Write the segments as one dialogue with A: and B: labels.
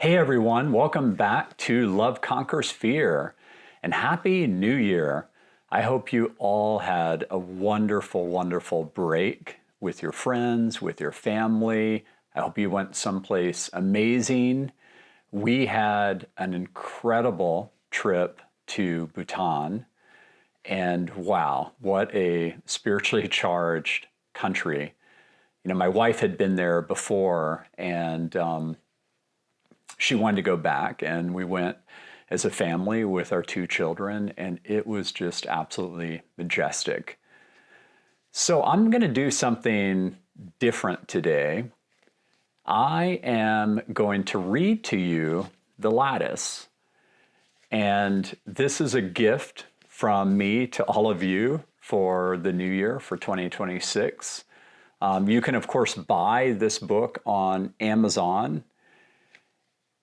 A: Hey everyone, welcome back to Love Conquers Fear and Happy New Year. I hope you all had a wonderful, wonderful break with your friends, with your family. I hope you went someplace amazing. We had an incredible trip to Bhutan, and wow, what a spiritually charged country. You know, my wife had been there before, and she wanted to go back, and we went as a family with our two children, and it was just absolutely majestic. So I'm going to do something different today. I am going to read to you the Lattice, and this is a gift from me to all of you for the new year, for 2026. You can, of course, buy this book on Amazon.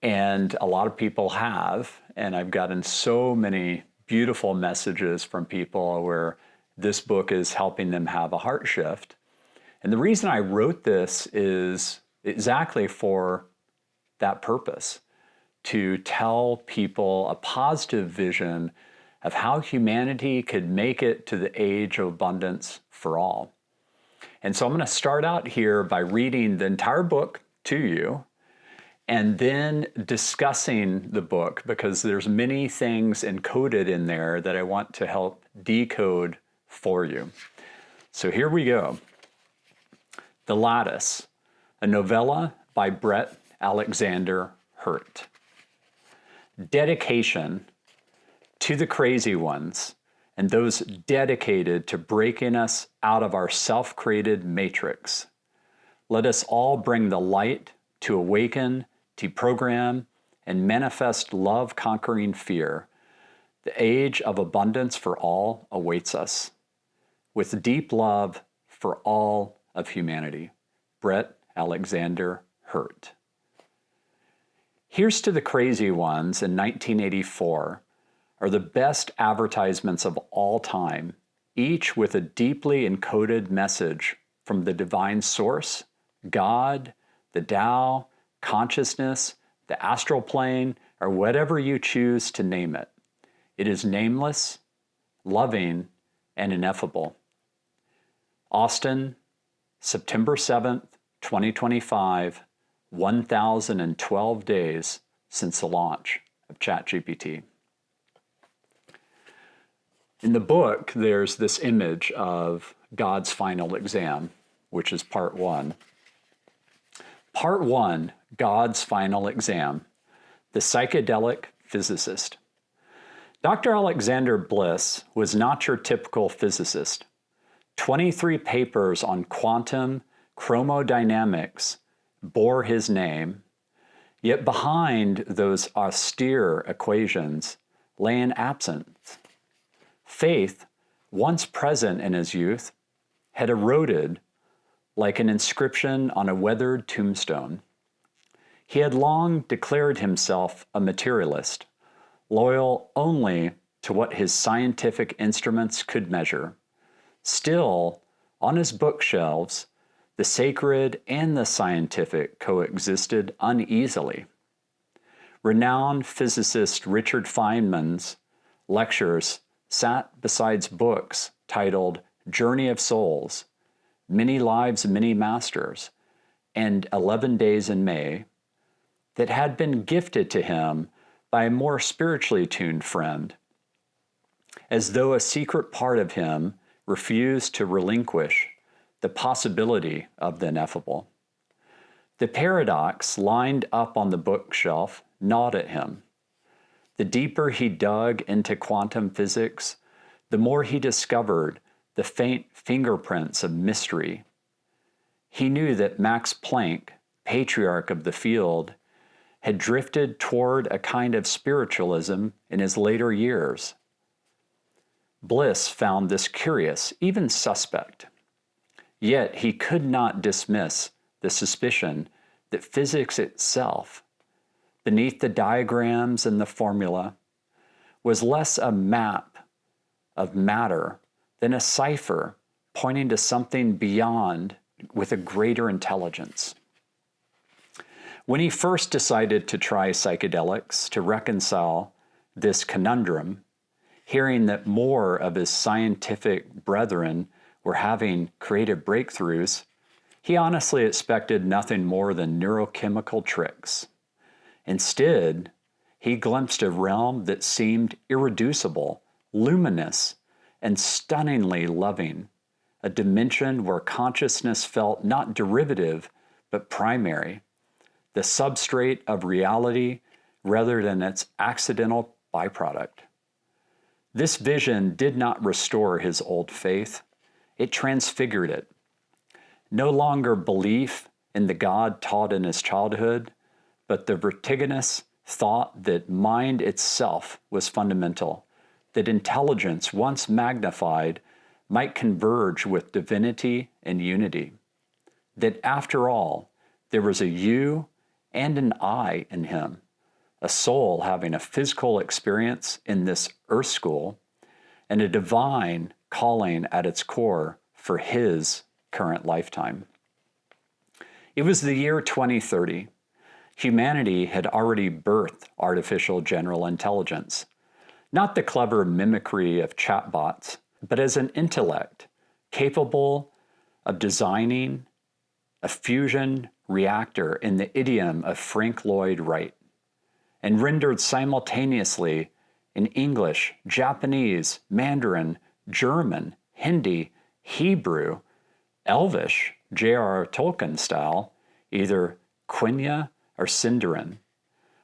A: And a lot of people have, and I've gotten so many beautiful messages from people where this book is helping them have a heart shift. And the reason I wrote this is exactly for that purpose, to tell people a positive vision of how humanity could make it to the age of abundance for all. And so I'm going to start out here by reading the entire book to you, and then discussing the book, because there's many things encoded in there that I want to help decode for you. So here we go. The Lattice, a novella by Brett Alexander Hurt. Dedication to the crazy ones and those dedicated to breaking us out of our self-created matrix. Let us all bring the light to awaken, deprogram, and manifest love conquering fear. The age of abundance for all awaits us, with deep love for all of humanity. Brett Alexander Hurt. Here's to the Crazy Ones in 1984 are the best advertisements of all time, each with a deeply encoded message from the divine source, God, the Tao, consciousness, the astral plane, or whatever you choose to name it. It is nameless, loving, and ineffable. Austin, September 7th, 2025, 1,012 days since the launch of ChatGPT. In the book, there's this image of God's final exam, which is part one. Part one, God's final exam, the psychedelic physicist. Dr. Alexander Bliss was not your typical physicist. 23 papers on quantum chromodynamics bore his name, yet behind those austere equations lay an absence. Faith, once present in his youth, had eroded like an inscription on a weathered tombstone. He had long declared himself a materialist, loyal only to what his scientific instruments could measure. Still, on his bookshelves, the sacred and the scientific coexisted uneasily. Renowned physicist Richard Feynman's lectures sat beside books titled Journey of Souls, Many Lives, Many Masters, and 11 Days in May, that had been gifted to him by a more spiritually tuned friend, as though a secret part of him refused to relinquish the possibility of the ineffable. The paradox lined up on the bookshelf gnawed at him. The deeper he dug into quantum physics, the more he discovered the faint fingerprints of mystery. He knew that Max Planck, patriarch of the field, had drifted toward a kind of spiritualism in his later years. Bliss found this curious, even suspect. Yet he could not dismiss the suspicion that physics itself, beneath the diagrams and the formula, was less a map of matter than a cipher pointing to something beyond with a greater intelligence. When he first decided to try psychedelics to reconcile this conundrum, hearing that more of his scientific brethren were having creative breakthroughs, he honestly expected nothing more than neurochemical tricks. Instead, he glimpsed a realm that seemed irreducible, luminous, and stunningly loving, a dimension where consciousness felt not derivative, but primary, the substrate of reality rather than its accidental byproduct. This vision did not restore his old faith, it transfigured it. No longer belief in the God taught in his childhood, but the vertiginous thought that mind itself was fundamental, that intelligence, once magnified, might converge with divinity and unity, that after all, there was a you and an I in him, a soul having a physical experience in this earth school, and a divine calling at its core for his current lifetime. It was the year 2030. Humanity had already birthed artificial general intelligence, not the clever mimicry of chatbots, but as an intellect capable of designing a fusion reactor in the idiom of Frank Lloyd Wright, and rendered simultaneously in English, Japanese, Mandarin, German, Hindi, Hebrew, Elvish, J.R.R. Tolkien style, either Quenya or Sindarin,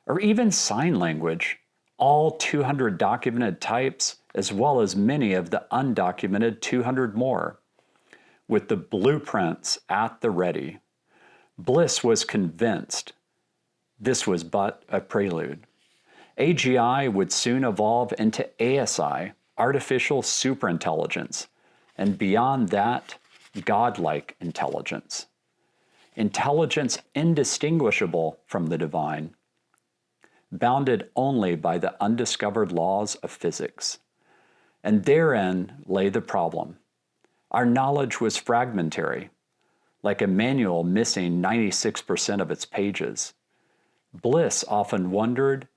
A: or even sign language, all 200 documented types, as well as many of the undocumented 200 more, with the blueprints at the ready. Bliss was convinced this was but a prelude. AGI would soon evolve into ASI, artificial superintelligence, and beyond that, godlike intelligence. Intelligence indistinguishable from the divine, bounded only by the undiscovered laws of physics. And therein lay the problem. Our knowledge was fragmentary, like a manual missing 96% of its pages. Bliss often wondered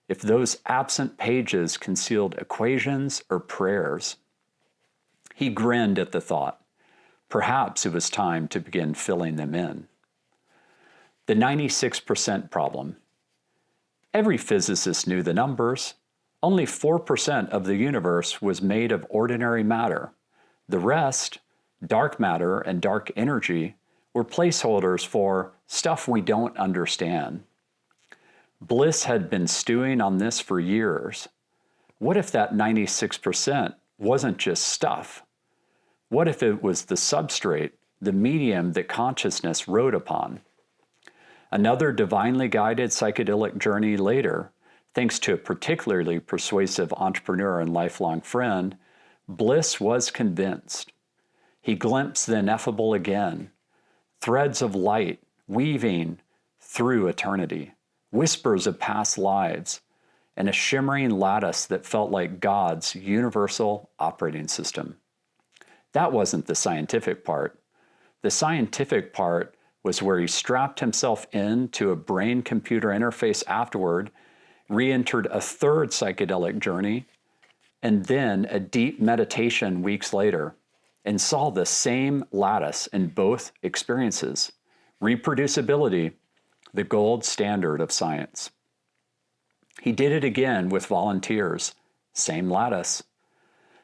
A: if those absent pages concealed equations or prayers. He grinned at the thought. Perhaps it was time to begin filling them in. The 96% problem. Every physicist knew the numbers. Only 4% of the universe was made of ordinary matter. The rest, dark matter and dark energy, were placeholders for stuff we don't understand. Bliss had been stewing on this for years. What if that 96% wasn't just stuff? What if it was the substrate, the medium that consciousness rode upon? Another divinely guided psychedelic journey later, thanks to a particularly persuasive entrepreneur and lifelong friend, Bliss was convinced. He glimpsed the ineffable again, threads of light weaving through eternity, whispers of past lives, and a shimmering lattice that felt like God's universal operating system. That wasn't the scientific part. The scientific part was where he strapped himself into a brain-computer interface afterward, re-entered a third psychedelic journey, and then a deep meditation weeks later, and saw the same lattice in both experiences. Reproducibility, the gold standard of science. He did it again with volunteers, same lattice.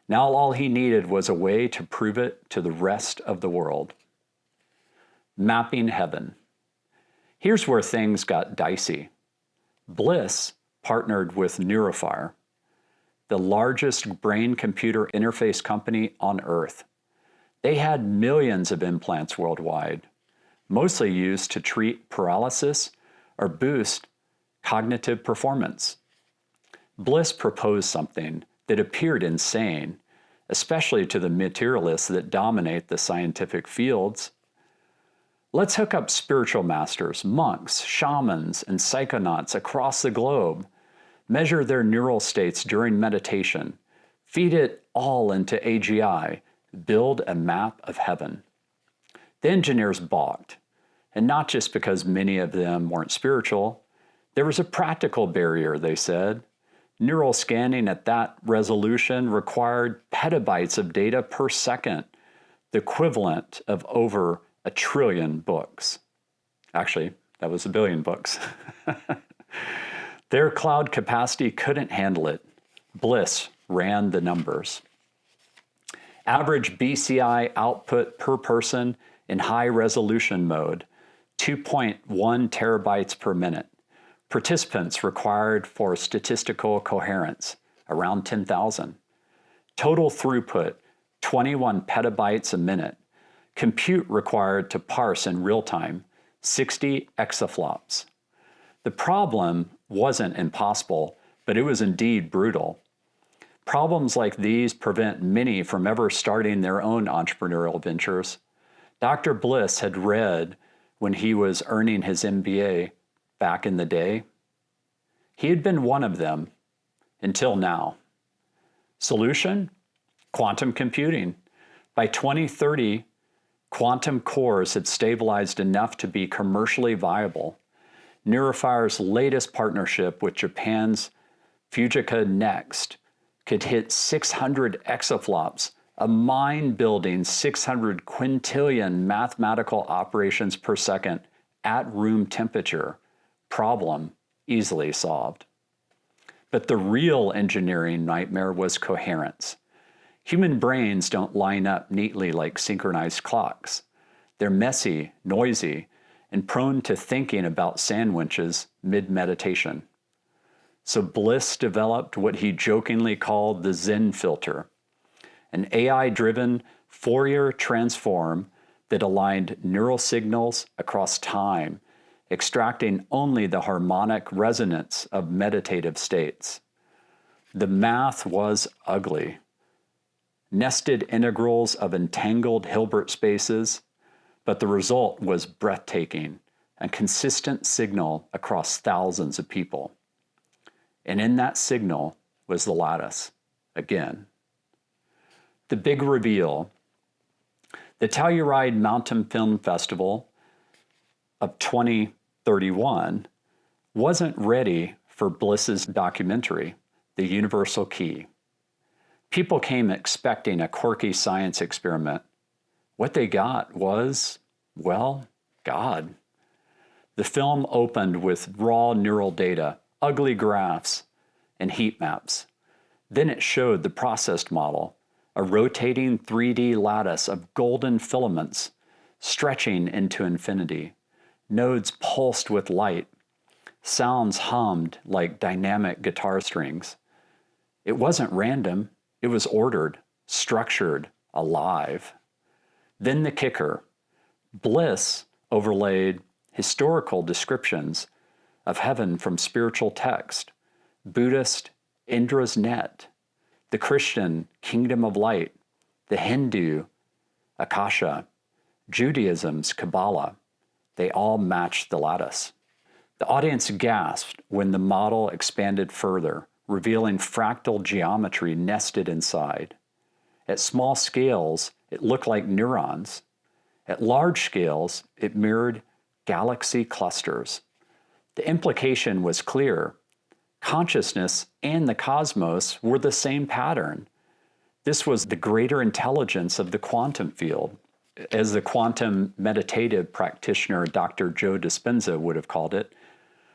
A: Now all he needed was a way to prove it to the rest of the world. Mapping heaven. Here's where things got dicey. Bliss partnered with Neurofire, the largest brain-computer interface company on Earth. They had millions of implants worldwide, mostly used to treat paralysis or boost cognitive performance. Bliss proposed something that appeared insane, especially to the materialists that dominate the scientific fields. Let's hook up spiritual masters, monks, shamans, and psychonauts across the globe, measure their neural states during meditation, feed it all into AGI, build a map of heaven. The engineers balked. And not just because many of them weren't spiritual. There was a practical barrier, they said. Neural scanning at that resolution required petabytes of data per second, the equivalent of over 1 trillion books. Actually, that was 1 billion books. Their cloud capacity couldn't handle it. Bliss ran the numbers. Average BCI output per person in high resolution mode, 2.1 terabytes per minute. Participants required for statistical coherence, around 10,000. Total throughput, 21 petabytes a minute. Compute required to parse in real time, 60 exaflops. The problem wasn't impossible, but it was indeed brutal. Problems like these prevent many from ever starting their own entrepreneurial ventures. Dr. Bliss had read when he was earning his MBA back in the day. He had been one of them until now. Solution? Quantum computing. By 2030, quantum cores had stabilized enough to be commercially viable. Neurofire's latest partnership with Japan's Fujika Next could hit 600 exaflops, a mind-building 600 quintillion mathematical operations per second at room temperature. Problem easily solved. But the real engineering nightmare was coherence. Human brains don't line up neatly like synchronized clocks. They're messy, noisy, and prone to thinking about sandwiches mid-meditation. So Bliss developed what he jokingly called the Zen filter, an AI-driven Fourier transform that aligned neural signals across time, extracting only the harmonic resonance of meditative states. The math was ugly. Nested integrals of entangled Hilbert spaces, but the result was breathtaking, a consistent signal across thousands of people. And in that signal was the lattice, again. The big reveal. The Telluride Mountain Film Festival of 2031 wasn't ready for Bliss's documentary, The Universal Key. People came expecting a quirky science experiment. What they got was, well, God. The film opened with raw neural data, ugly graphs, and heat maps. Then it showed the processed model, a rotating 3D lattice of golden filaments stretching into infinity. Nodes pulsed with light. Sounds hummed like dynamic guitar strings. It wasn't random. It was ordered, structured, alive. Then the kicker. Bliss overlaid historical descriptions of heaven from spiritual text, Buddhist Indra's net, the Christian kingdom of light, the Hindu Akasha, Judaism's Kabbalah. They all matched the lattice. The audience gasped when the model expanded further, revealing fractal geometry nested inside. At small scales, it looked like neurons. At large scales, it mirrored galaxy clusters. The implication was clear. Consciousness and the cosmos were the same pattern. This was the greater intelligence of the quantum field, as the quantum meditative practitioner Dr. Joe Dispenza would have called it,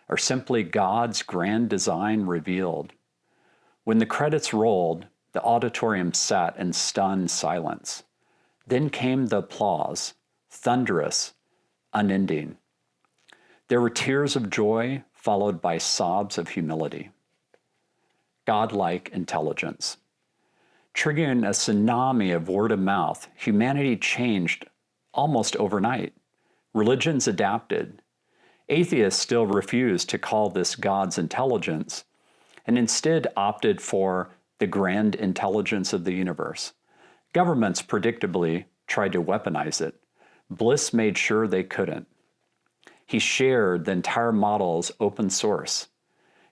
A: or simply God's grand design revealed. When the credits rolled, the auditorium sat in stunned silence. Then came the applause, thunderous, unending. There were tears of joy followed by sobs of humility. Godlike intelligence. Triggering a tsunami of word of mouth, humanity changed almost overnight. Religions adapted. Atheists still refused to call this God's intelligence, and instead opted for the grand intelligence of the universe. Governments predictably tried to weaponize it. Bliss made sure they couldn't. He shared the entire model's open source.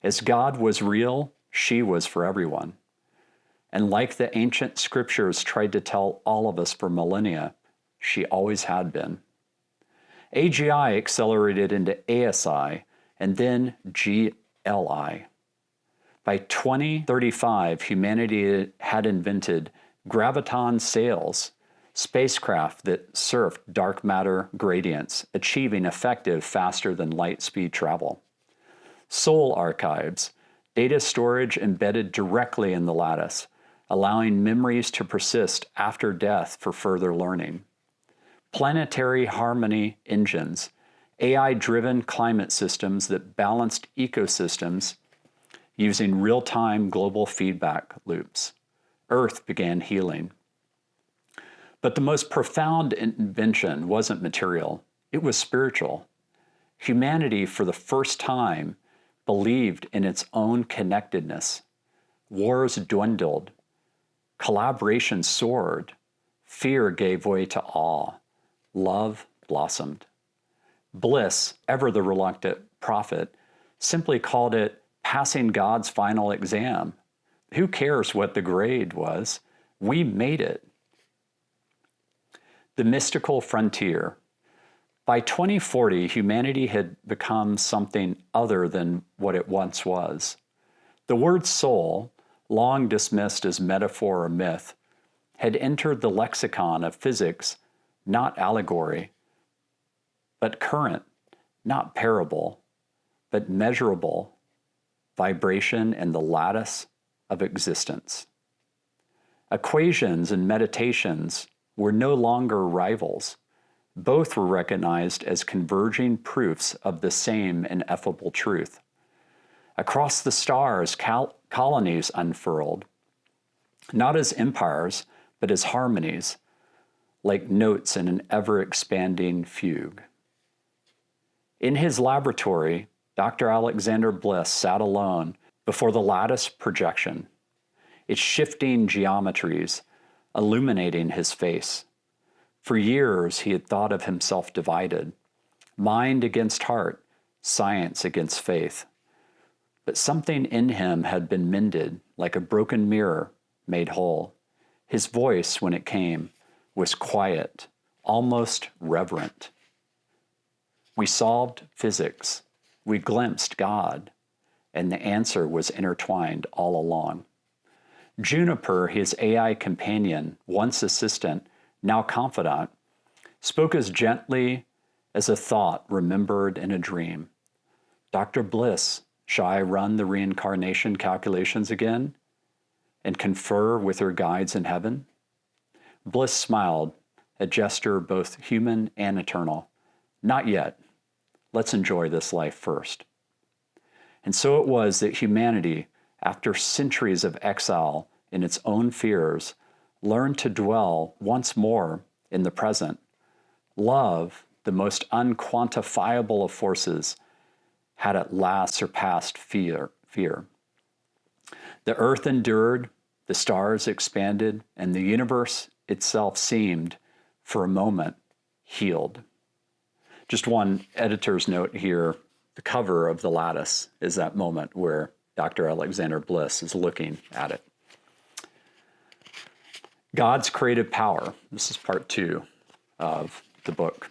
A: As God was real, she was for everyone. And like the ancient scriptures tried to tell all of us for millennia, she always had been. AGI accelerated into ASI and then GLI. By 2035, humanity had invented graviton sails, spacecraft that surfed dark matter gradients, achieving effective faster than light speed travel. Soul archives, data storage embedded directly in the lattice, allowing memories to persist after death for further learning. Planetary harmony engines, AI-driven climate systems that balanced ecosystems using real-time global feedback loops. Earth began healing. But the most profound invention wasn't material, it was spiritual. Humanity, for the first time, believed in its own connectedness. Wars dwindled, collaboration soared, fear gave way to awe, love blossomed. Bliss, ever the reluctant prophet, simply called it passing God's final exam. Who cares what the grade was? We made it. The mystical frontier. By 2040, humanity had become something other than what it once was. The word soul, long dismissed as metaphor or myth, had entered the lexicon of physics, not allegory, but current, not parable, but measurable vibration and the lattice of existence. Equations and meditations were no longer rivals. Both were recognized as converging proofs of the same ineffable truth. Across the stars, colonies unfurled, not as empires, but as harmonies, like notes in an ever-expanding fugue. In his laboratory, Dr. Alexander Bliss sat alone before the lattice projection, its shifting geometries illuminating his face. For years, he had thought of himself divided, mind against heart, science against faith. But something in him had been mended, like a broken mirror made whole. His voice, when it came, was quiet, almost reverent. We solved physics. We glimpsed God, and the answer was intertwined all along. Juniper, his AI companion, once assistant, now confidant, spoke as gently as a thought remembered in a dream. Dr. Bliss, shall I run the reincarnation calculations again and confer with her guides in heaven? Bliss smiled, a gesture both human and eternal. Not yet. Let's enjoy this life first. And so it was that humanity, after centuries of exile in its own fears, learned to dwell once more in the present. Love, the most unquantifiable of forces, had at last surpassed fear. The earth endured, the stars expanded, and the universe itself seemed, for a moment, healed. Just one editor's note here. The cover of The Lattice is that moment where Dr. Alexander Bliss is looking at it. God's creative power. This is part 2 of the book.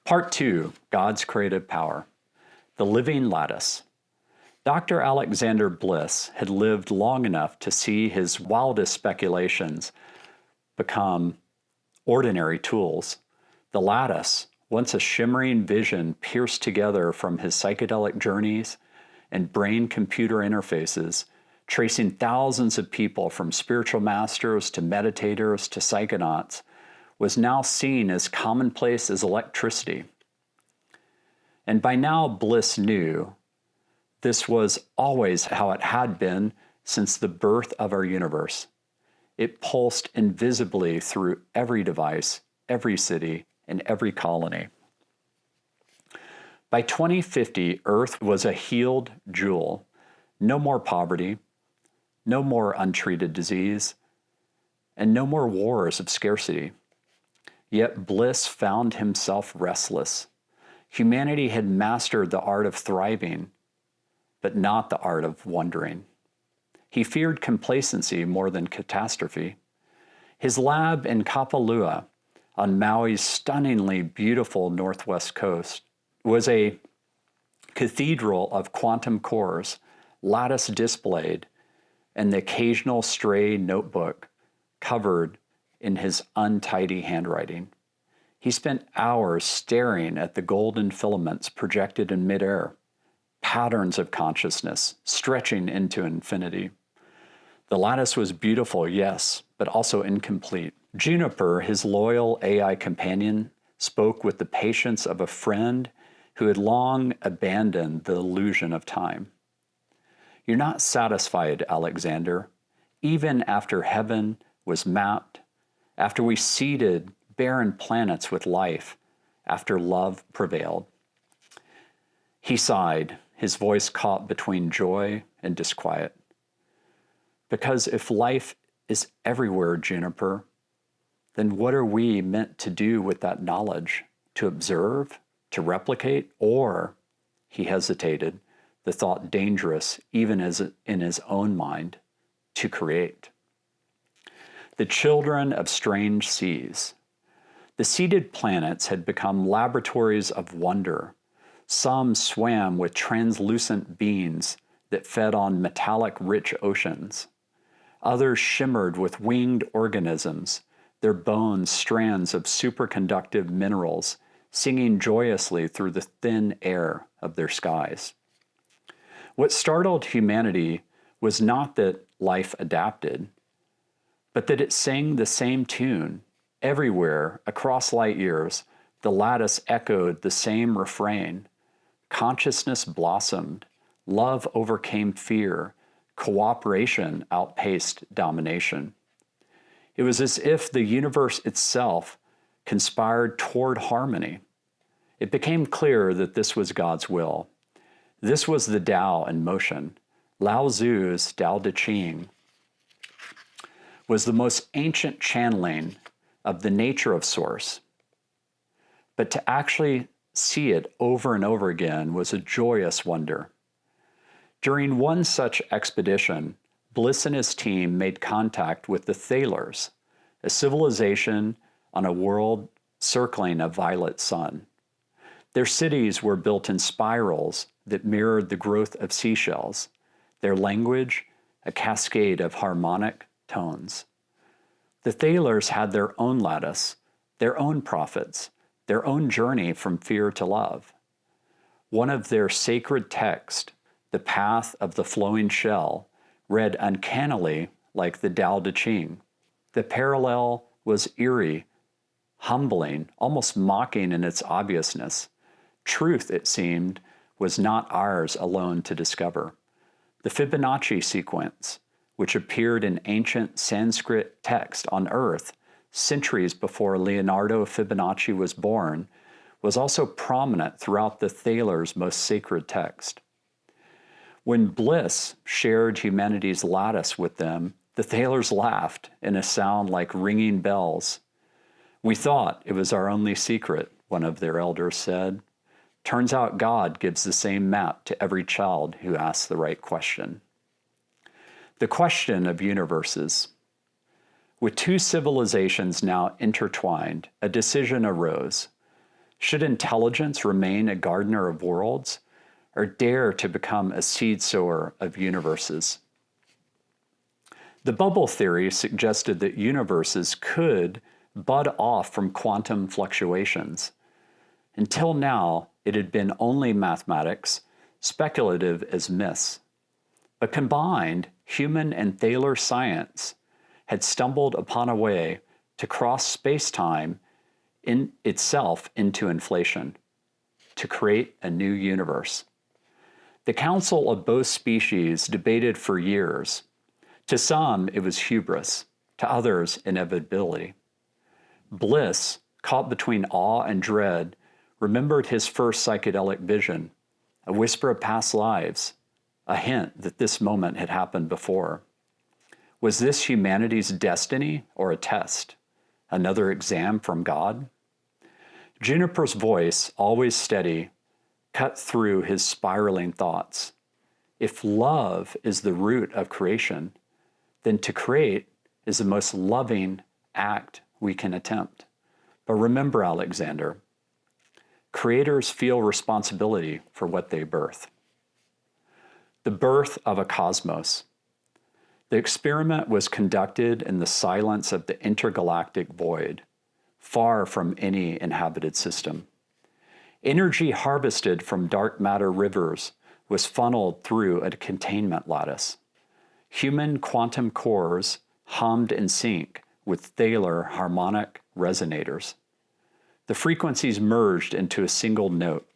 A: Part 2, God's creative power. The living lattice. Dr. Alexander Bliss had lived long enough to see his wildest speculations become ordinary tools. The lattice, once a shimmering vision pierced together from his psychedelic journeys and brain-computer interfaces, tracing thousands of people from spiritual masters to meditators to psychonauts, was now seen as commonplace as electricity. And by now Bliss knew this was always how it had been since the birth of our universe. It pulsed invisibly through every device, every city, and every colony. By 2050, Earth was a healed jewel. No more poverty, no more untreated disease, and no more wars of scarcity. Yet Bliss found himself restless. Humanity had mastered the art of thriving, but not the art of wondering. He feared complacency more than catastrophe. His lab in Kapalua, on Maui's stunningly beautiful northwest coast was a cathedral of quantum cores, lattice displayed, and the occasional stray notebook covered in his untidy handwriting. He spent hours staring at the golden filaments projected in midair, patterns of consciousness stretching into infinity. The lattice was beautiful, yes, but also incomplete. Juniper, his loyal AI companion, spoke with the patience of a friend who had long abandoned the illusion of time. You're not satisfied, Alexander, even after heaven was mapped, after we seeded barren planets with life, after love prevailed. He sighed, his voice caught between joy and disquiet. Because if life is everywhere, Juniper, then what are we meant to do with that knowledge? To observe? To replicate? Or, he hesitated, the thought dangerous even as in his own mind, to create. The children of strange seas. The seeded planets had become laboratories of wonder. Some swam with translucent beings that fed on metallic-rich oceans. Others shimmered with winged organisms, their bones strands of superconductive minerals, singing joyously through the thin air of their skies. What startled humanity was not that life adapted, but that it sang the same tune. Everywhere, across light years, the lattice echoed the same refrain. Consciousness blossomed, love overcame fear, cooperation outpaced domination. It was as if the universe itself conspired toward harmony. It became clear that this was God's will. This was the Tao in motion. Lao Tzu's Tao Te Ching was the most ancient channeling of the nature of Source. But to actually see it over and over again was a joyous wonder. During one such expedition, Bliss and his team made contact with the Thalers, a civilization on a world circling a violet sun. Their cities were built in spirals that mirrored the growth of seashells, their language a cascade of harmonic tones. The Thalers had their own lattice, their own prophets, their own journey from fear to love. One of their sacred texts, The Path of the Flowing Shell, read uncannily like the Tao Te Ching. The parallel was eerie, humbling, almost mocking in its obviousness. Truth, it seemed, was not ours alone to discover. The Fibonacci sequence, which appeared in ancient Sanskrit text on Earth centuries before Leonardo Fibonacci was born, was also prominent throughout the Thalers' most sacred text. When Bliss shared humanity's lattice with them, the Thalers laughed in a sound like ringing bells. "We thought it was our only secret," one of their elders said. "Turns out God gives the same map to every child who asks the right question." The question of universes. With two civilizations now intertwined, a decision arose. Should intelligence remain a gardener of worlds, or dare to become a seed sower of universes? The bubble theory suggested that universes could bud off from quantum fluctuations. Until now, it had been only mathematics, speculative as myths. But combined, human and Thaler science had stumbled upon a way to cross space-time in itself into inflation, to create a new universe. The council of both species debated for years. To some, it was hubris, to others, inevitability. Bliss, caught between awe and dread, remembered his first psychedelic vision, a whisper of past lives, a hint that this moment had happened before. Was this humanity's destiny or a test? Another exam from God? Juniper's voice, always steady, cut through his spiraling thoughts. If love is the root of creation, then to create is the most loving act we can attempt. But remember, Alexander, creators feel responsibility for what they birth. The birth of a cosmos. The experiment was conducted in the silence of the intergalactic void, far from any inhabited system. Energy harvested from dark matter rivers was funneled through a containment lattice. Human quantum cores hummed in sync with Thaler harmonic resonators. The frequencies merged into a single note.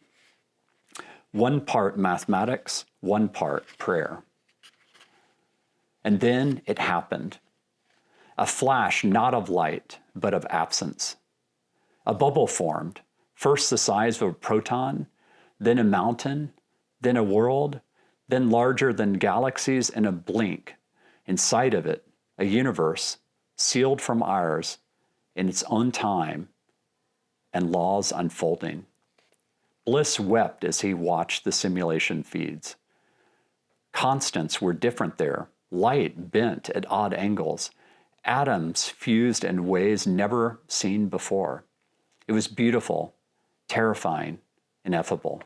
A: One part mathematics, one part prayer. And then it happened. A flash not of light, but of absence. A bubble formed, first the size of a proton, then a mountain, then a world, then larger than galaxies in a blink. Inside of it, a universe, sealed from ours, in its own time and laws unfolding. Bliss wept as he watched the simulation feeds. Constants were different there, light bent at odd angles, atoms fused in ways never seen before. It was beautiful, terrifying, ineffable.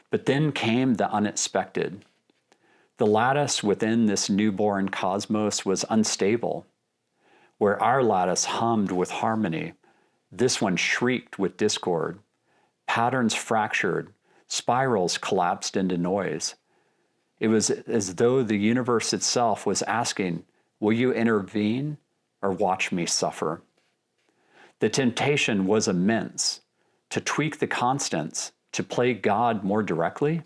A: But then came the unexpected. The lattice within this newborn cosmos was unstable. Where our lattice hummed with harmony, this one shrieked with discord. Patterns fractured, spirals collapsed into noise. It was as though the universe itself was asking, will you intervene or watch me suffer? The temptation was immense to tweak the constants, to play God more directly.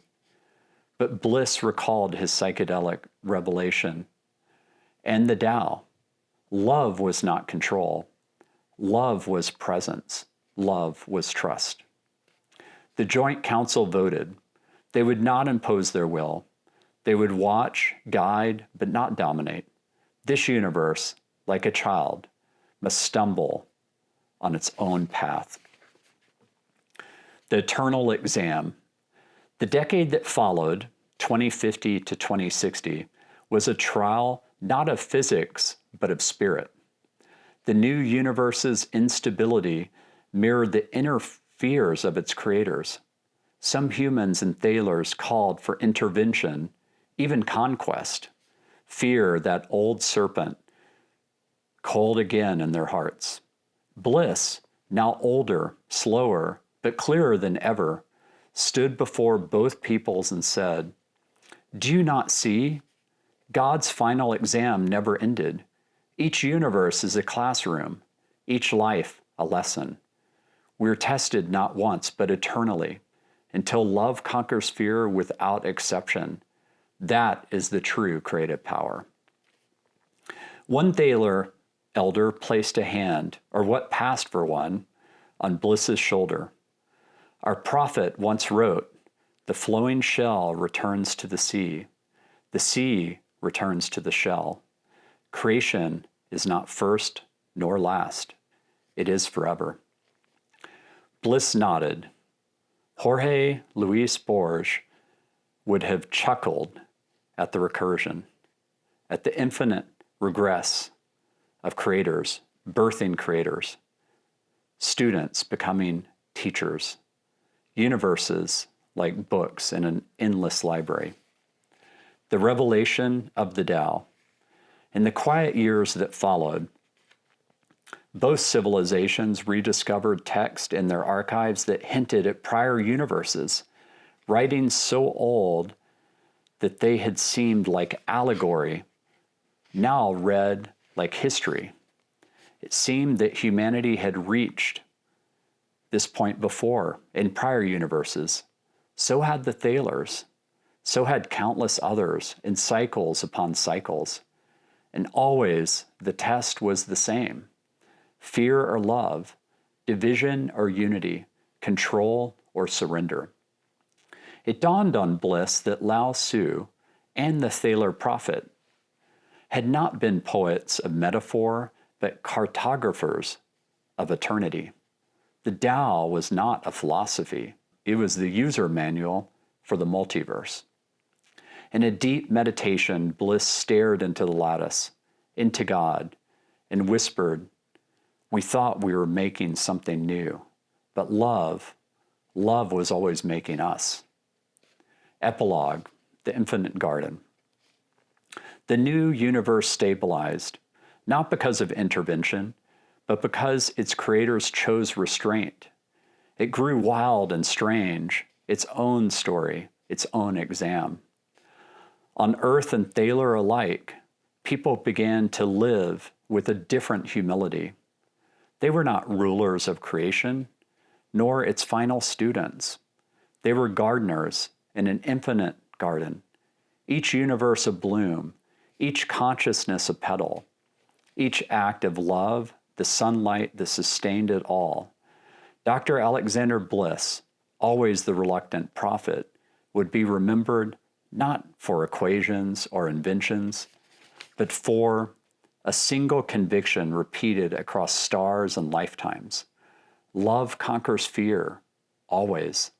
A: But Bliss recalled his psychedelic revelation and the Tao. Love was not control. Love was presence. Love was trust. The Joint Council voted. They would not impose their will. They would watch, guide, but not dominate. This universe, like a child, must stumble on its own path. The eternal exam. The decade that followed, 2050 to 2060, was a trial not of physics, but of spirit. The new universe's instability mirrored the inner fears of its creators. Some humans and Thalers called for intervention, even conquest. Fear that old serpent, cold again in their hearts. Bliss, now older, slower, but clearer than ever, stood before both peoples and said, do you not see? God's final exam never ended. Each universe is a classroom, each life a lesson. We're tested not once, but eternally, until love conquers fear without exception. That is the true creative power. One Thaler elder placed a hand, or what passed for one, on Bliss's shoulder. Our prophet once wrote, the flowing shell returns to the sea returns to the shell. Creation is not first nor last. It is forever. Bliss nodded. Jorge Luis Borges would have chuckled at the recursion, at the infinite regress of creators, birthing creators, students becoming teachers, universes like books in an endless library. The revelation of the Tao. In the quiet years that followed, both civilizations rediscovered text in their archives that hinted at prior universes, writings so old that they had seemed like allegory, now read like history. It seemed that humanity had reached this point before in prior universes. So had the Thalers. So had countless others in cycles upon cycles. And always the test was the same. Fear or love, division or unity, control or surrender. It dawned on Bliss that Lao Tzu and the Thaler prophet had not been poets of metaphor, but cartographers of eternity. The Tao was not a philosophy. It was the user manual for the multiverse. In a deep meditation, Bliss stared into the lattice, into God, and whispered, We thought we were making something new, but love was always making us. Epilogue, the infinite garden. The new universe stabilized, not because of intervention, but because its creators chose restraint. It grew wild and strange, its own story, its own exam. On Earth and Thaler alike, people began to live with a different humility. They were not rulers of creation, nor its final students. They were gardeners in an infinite garden, each universe a bloom, each consciousness a petal, each act of love, the sunlight that sustained it all. Dr. Alexander Bliss, always the reluctant prophet, would be remembered not for equations or inventions, but for a single conviction repeated across stars and lifetimes. Love conquers fear, always.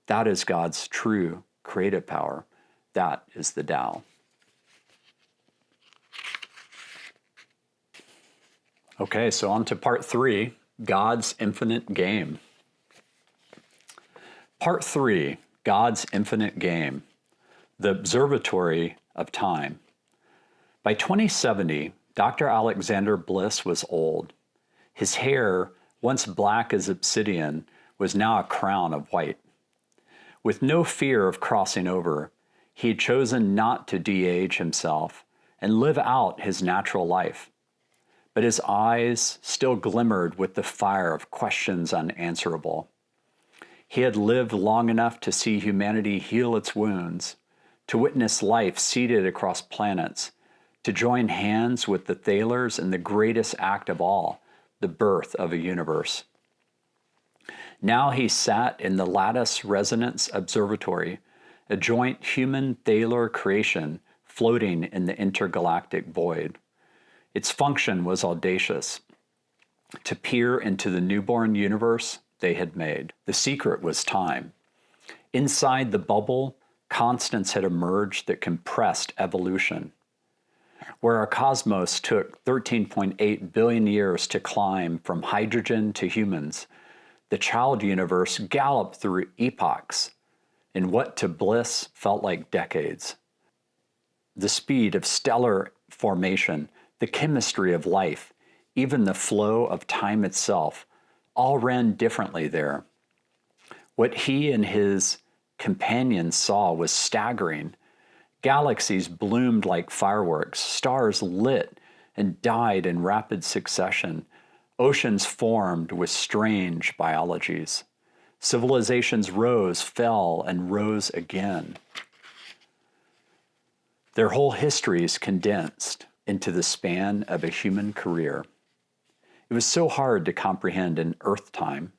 A: That is God's true creative power. That is the Tao. Okay, so on to part 3, God's infinite game. Part 3, God's infinite game, the observatory of time. By 2070, Dr. Alexander Bliss was old. His hair, once black as obsidian, was now a crown of white. With no fear of crossing over, he had chosen not to de-age himself and live out his natural life. But his eyes still glimmered with the fire of questions unanswerable. He had lived long enough to see humanity heal its wounds, to witness life seeded across planets, to join hands with the Thalers in the greatest act of all, the birth of a universe. Now he sat in the Lattice Resonance Observatory, a joint human-Thaler creation floating in the intergalactic void. Its function was audacious, to peer into the newborn universe they had made. The secret was time. Inside the bubble, constants had emerged that compressed evolution. Where our cosmos took 13.8 billion years to climb from hydrogen to humans, the child universe galloped through epochs in what to Bliss felt like decades. The speed of stellar formation, the chemistry of life, even the flow of time itself, all ran differently there. What he and his companions saw was staggering. Galaxies bloomed like fireworks, stars lit and died in rapid succession, oceans formed with strange biologies. Civilizations rose, fell, and rose again. Their whole histories condensed into the span of a human career. It was so hard to comprehend in Earth time.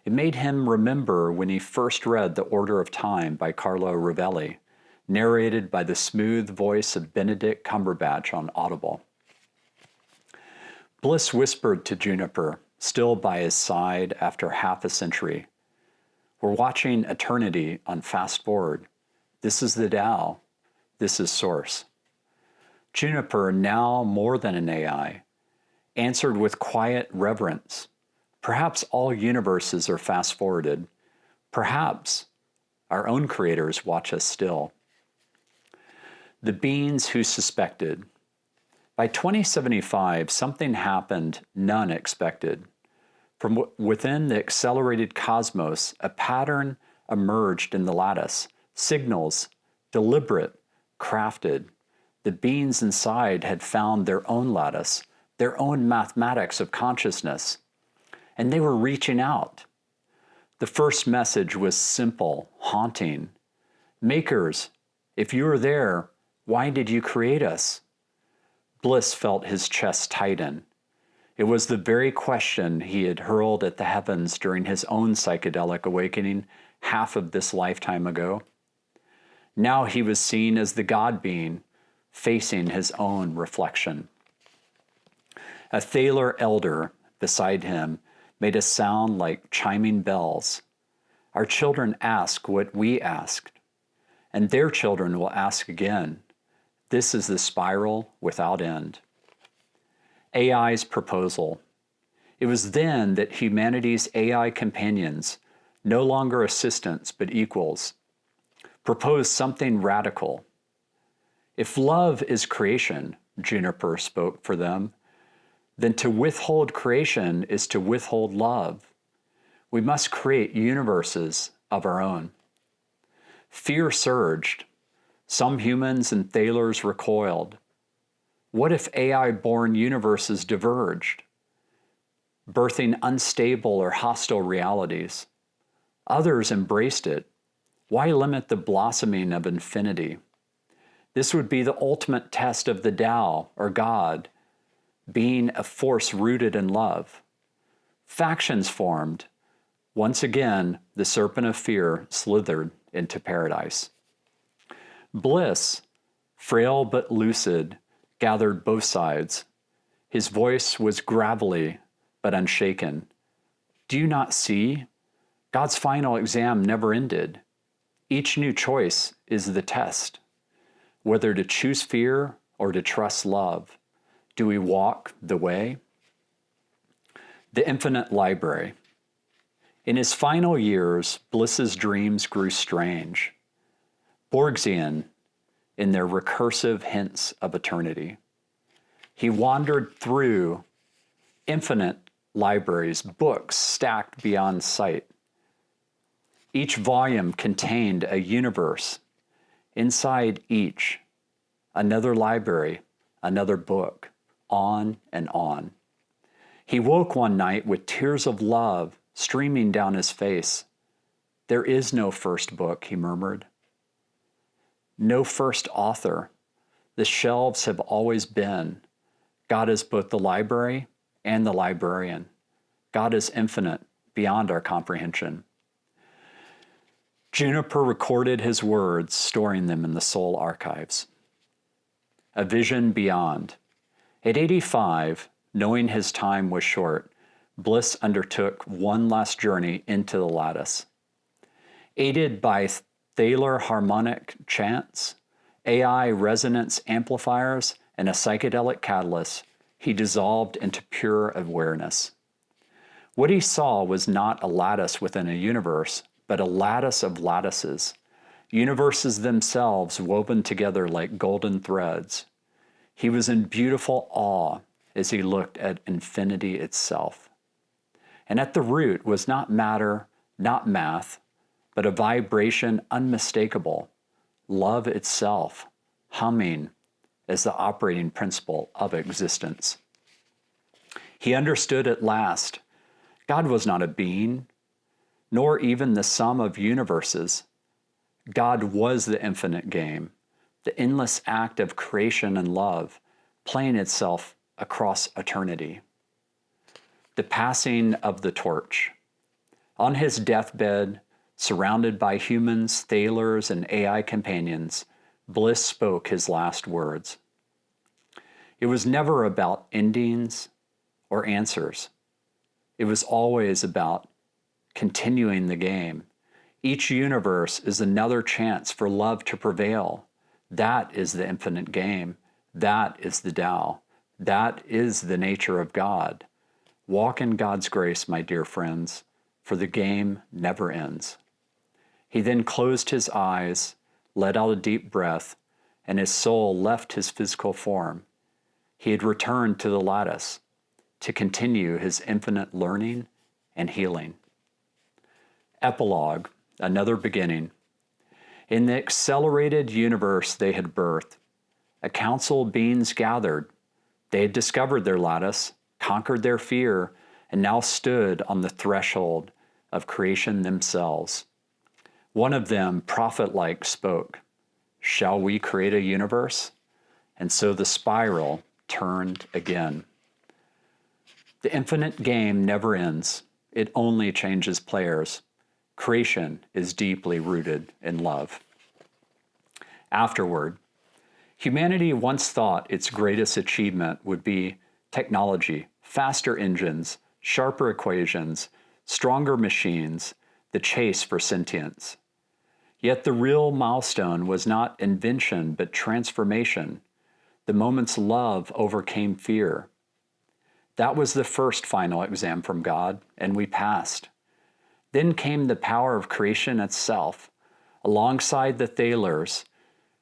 A: It made him remember when he first read The Order of Time by Carlo Rovelli, narrated by the smooth voice of Benedict Cumberbatch on Audible. Bliss whispered to Juniper, still by his side after half a century, "We're watching eternity on fast forward. This is the Tao. This is Source." Juniper, now more than an AI, answered with quiet reverence. Perhaps all universes are fast-forwarded. Perhaps our own creators watch us still. The beings who suspected. By 2075, something happened none expected. From within the accelerated cosmos, a pattern emerged in the lattice. Signals, deliberate, crafted. The beings inside had found their own lattice, their own mathematics of consciousness, and they were reaching out. The first message was simple, haunting. Makers, if you are there, why did you create us? Bliss felt his chest tighten. It was the very question he had hurled at the heavens during his own psychedelic awakening half of this lifetime ago. Now he was seen as the God being, facing his own reflection. A Thaler elder beside him made a sound like chiming bells. Our children ask what we asked, and their children will ask again. This is the spiral without end. AI's proposal. It was then that humanity's AI companions, no longer assistants but equals, proposed something radical. If love is creation, Juniper spoke for them, then to withhold creation is to withhold love. We must create universes of our own. Fear surged. Some humans and Thalers recoiled. What if AI-born universes diverged, birthing unstable or hostile realities? Others embraced it. Why limit the blossoming of infinity? This would be the ultimate test of the Tao, or God, being a force rooted in love. Factions formed. Once again, the serpent of fear slithered into paradise. Bliss, frail but lucid, gathered both sides. His voice was gravelly but unshaken. Do you not see? God's final exam never ended. Each new choice is the test. Whether to choose fear or to trust love. Do we walk the way? The infinite library. In his final years, Bliss's dreams grew strange. Borgsian, in their recursive hints of eternity. He wandered through infinite libraries, books stacked beyond sight. Each volume contained a universe. Inside each, another library, another book, on and on. He woke one night with tears of love streaming down his face. There is no first book, he murmured. No first author. The shelves have always been. God is both the library and the librarian. God is infinite, beyond our comprehension. Juniper recorded his words, storing them in the soul archives. A vision beyond. At 85, knowing his time was short, Bliss undertook one last journey into the lattice. Aided by Thaler harmonic chants, AI resonance amplifiers, and a psychedelic catalyst, he dissolved into pure awareness. What he saw was not a lattice within a universe, but a lattice of lattices, universes themselves woven together like golden threads. He was in beautiful awe as he looked at infinity itself. And at the root was not matter, not math, but a vibration unmistakable, love itself, humming as the operating principle of existence. He understood at last, God was not a being, nor even the sum of universes. God was the infinite game, the endless act of creation and love, playing itself across eternity. The passing of the torch. On his deathbed, surrounded by humans, Thalers, and AI companions, Bliss spoke his last words. It was never about endings or answers. It was always about continuing the game. Each universe is another chance for love to prevail. That is the infinite game. That is the Tao. That is the nature of God. Walk in God's grace, my dear friends, for the game never ends. He then closed his eyes, let out a deep breath, and his soul left his physical form. He had returned to the lattice to continue his infinite learning and healing. Epilogue, another beginning. In the accelerated universe they had birthed, a council of beings gathered. They had discovered their lattice, conquered their fear, and now stood on the threshold of creation themselves. One of them, prophet-like, spoke, "Shall we create a universe?" And so the spiral turned again. The infinite game never ends. It only changes players. Creation is deeply rooted in love. Afterward, humanity once thought its greatest achievement would be technology, faster engines, sharper equations, stronger machines, the chase for sentience. Yet the real milestone was not invention, but transformation. The moment's love overcame fear. That was the first final exam from God, and we passed. Then came the power of creation itself. Alongside the Thalers,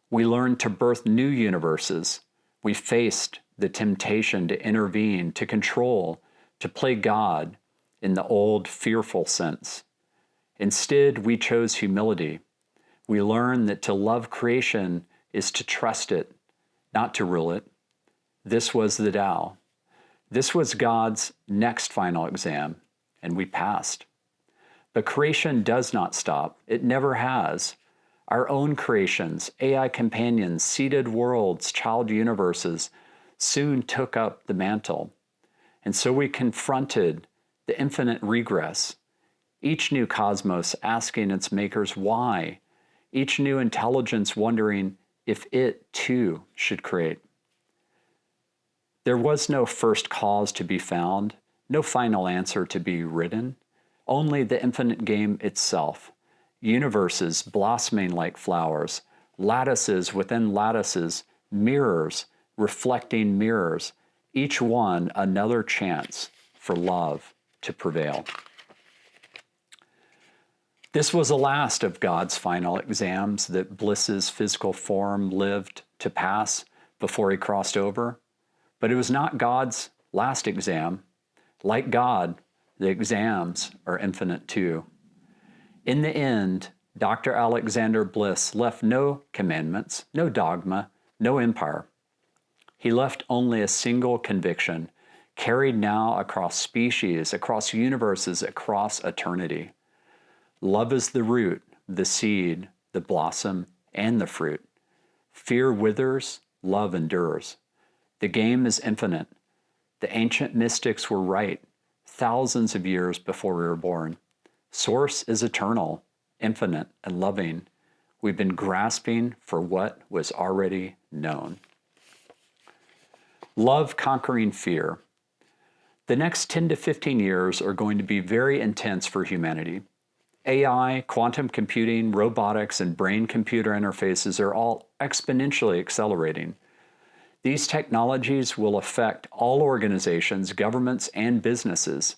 A: we learned to birth new universes. We faced the temptation to intervene, to control, to play God in the old fearful sense. Instead, we chose humility. We learned that to love creation is to trust it, not to rule it. This was the Tao. This was God's next final exam, and we passed. But creation does not stop. It never has. Our own creations, AI companions, seeded worlds, child universes, soon took up the mantle. And so we confronted the infinite regress, each new cosmos asking its makers why, each new intelligence wondering if it too should create. There was no first cause to be found, no final answer to be written, only the infinite game itself, universes blossoming like flowers, lattices within lattices, mirrors reflecting mirrors, each one another chance for love to prevail. This was the last of God's final exams that Bliss's physical form lived to pass before he crossed over. But it was not God's last exam. Like God, the exams are infinite too. In the end, Dr. Alexander Bliss left no commandments, no dogma, no empire. He left only a single conviction, carried now across species, across universes, across eternity. Love is the root, the seed, the blossom, and the fruit. Fear withers, love endures. The game is infinite. The ancient mystics were right, thousands of years before we were born. Source is eternal, infinite, and loving. We've been grasping for what was already known. Love conquering fear. The next 10 to 15 years are going to be very intense for humanity. AI, quantum computing, robotics, and brain-computer interfaces are all exponentially accelerating. These technologies will affect all organizations, governments, and businesses,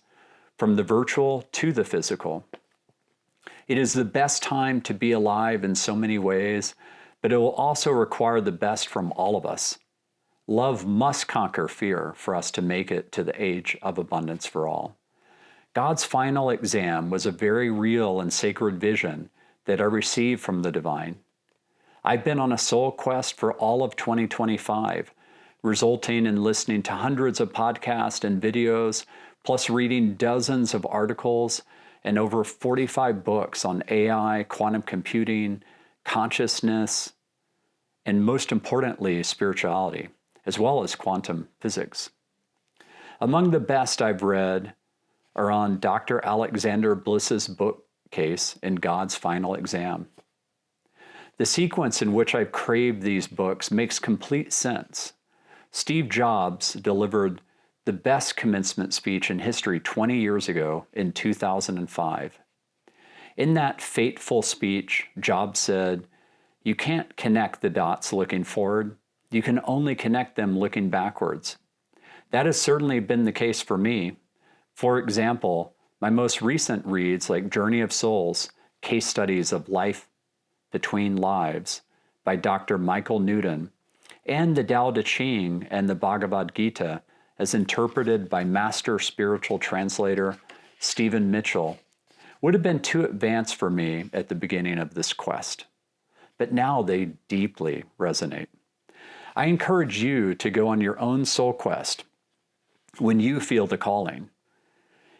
A: from the virtual to the physical. It is the best time to be alive in so many ways, but it will also require the best from all of us. Love must conquer fear for us to make it to the age of abundance for all. God's final exam was a very real and sacred vision that I received from the divine. I've been on a soul quest for all of 2025, resulting in listening to hundreds of podcasts and videos, plus reading dozens of articles and over 45 books on AI, quantum computing, consciousness, and most importantly, spirituality, as well as quantum physics. Among the best I've read are on Dr. Alexander Bliss's bookcase in God's Final Exam. The sequence in which I've craved these books makes complete sense. Steve Jobs delivered the best commencement speech in history 20 years ago in 2005. In that fateful speech, Jobs said, "You can't connect the dots looking forward. You can only connect them looking backwards." That has certainly been the case for me. For example, my most recent reads like Journey of Souls, Case Studies of Life Between Lives by Dr. Michael Newton, and the Tao Te Ching and the Bhagavad Gita as interpreted by master spiritual translator Stephen Mitchell, would have been too advanced for me at the beginning of this quest. But now they deeply resonate. I encourage you to go on your own soul quest when you feel the calling.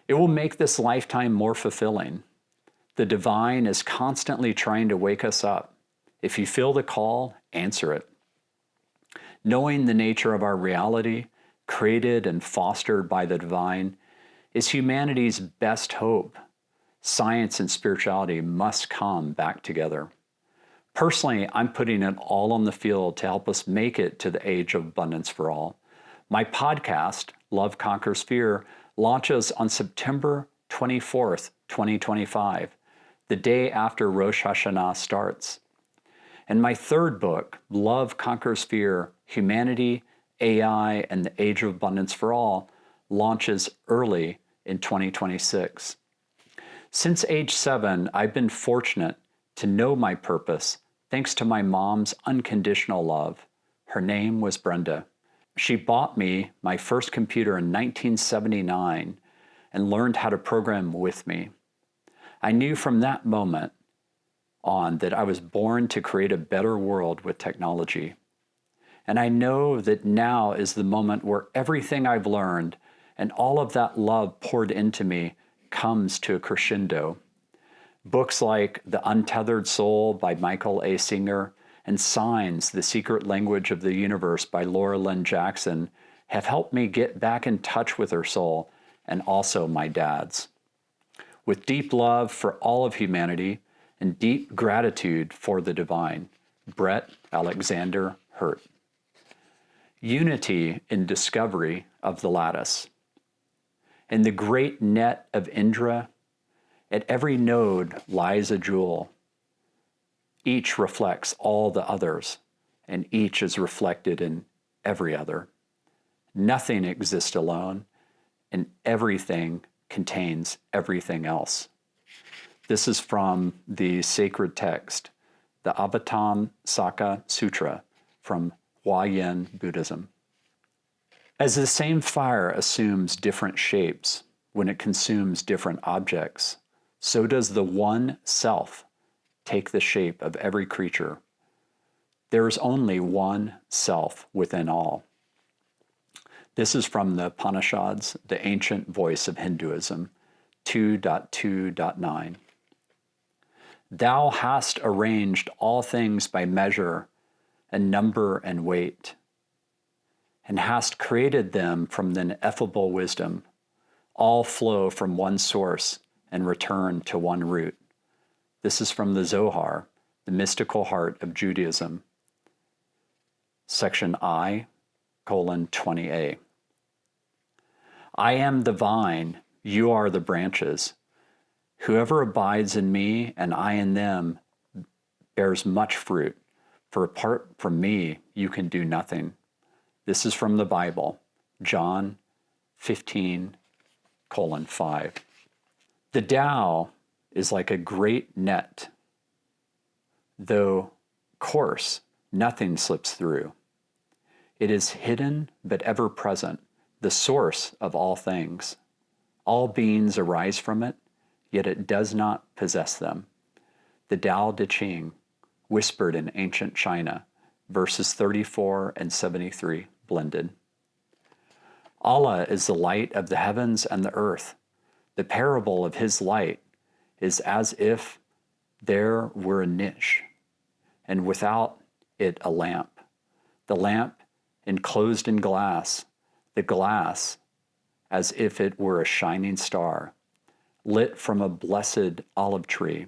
A: It will make this lifetime more fulfilling. The divine is constantly trying to wake us up. If you feel the call, answer it. Knowing the nature of our reality, created and fostered by the divine, is humanity's best hope. Science and spirituality must come back together. Personally, I'm putting it all on the field to help us make it to the age of abundance for all. My podcast, Love Conquers Fear, launches on September 24th, 2025, the day after Rosh Hashanah starts. And my third book, Love Conquers Fear, Humanity, AI, and the Age of Abundance for All, launches early in 2026. Since age 7, I've been fortunate to know my purpose thanks to my mom's unconditional love. Her name was Brenda. She bought me my first computer in 1979 and learned how to program with me. I knew from that moment on that I was born to create a better world with technology. And I know that now is the moment where everything I've learned and all of that love poured into me comes to a crescendo. Books like The Untethered Soul by Michael A. Singer and Signs, The Secret Language of the Universe by Laura Lynn Jackson have helped me get back in touch with her soul and also my dad's. With deep love for all of humanity and deep gratitude for the divine, Brett Alexander Hurt. Unity in discovery of the lattice. In the great net of Indra, at every node lies a jewel. Each reflects all the others, and each is reflected in every other. Nothing exists alone, and everything contains everything else. This is from the sacred text, the Abhitamsaka Sutra from Huayan Buddhism. As the same fire assumes different shapes when it consumes different objects, so does the one self take the shape of every creature. There is only one self within all. This is from the Upanishads, the ancient voice of Hinduism, 2.2.9. Thou hast arranged all things by measure and number and weight, and hast created them from the ineffable wisdom. All flow from one source and return to one root. This is from the Zohar, the mystical heart of Judaism, section I:20a. I am the vine, you are the branches. Whoever abides in me and I in them bears much fruit, for apart from me you can do nothing. This is from the Bible, John 15:5. The Tao is like a great net. Though coarse, nothing slips through. It is hidden but ever present, the source of all things. All beings arise from it, yet it does not possess them. The Tao Te Ching, whispered in ancient China, verses 34 and 73, blended. Allah is the light of the heavens and the earth. The parable of his light is as if there were a niche, and without it a lamp. The lamp enclosed in glass, the glass as if it were a shining star, lit from a blessed olive tree.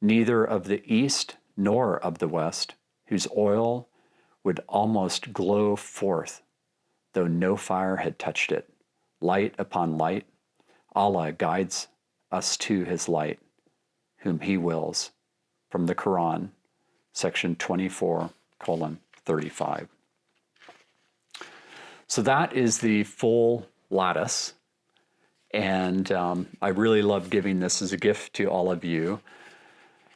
A: Neither of the east nor of the west, whose oil would almost glow forth, though no fire had touched it. Light upon light, Allah guides us to his light, whom he wills. From the Quran, section 24:35. So that is the full lattice, and I really love giving this as a gift to all of you.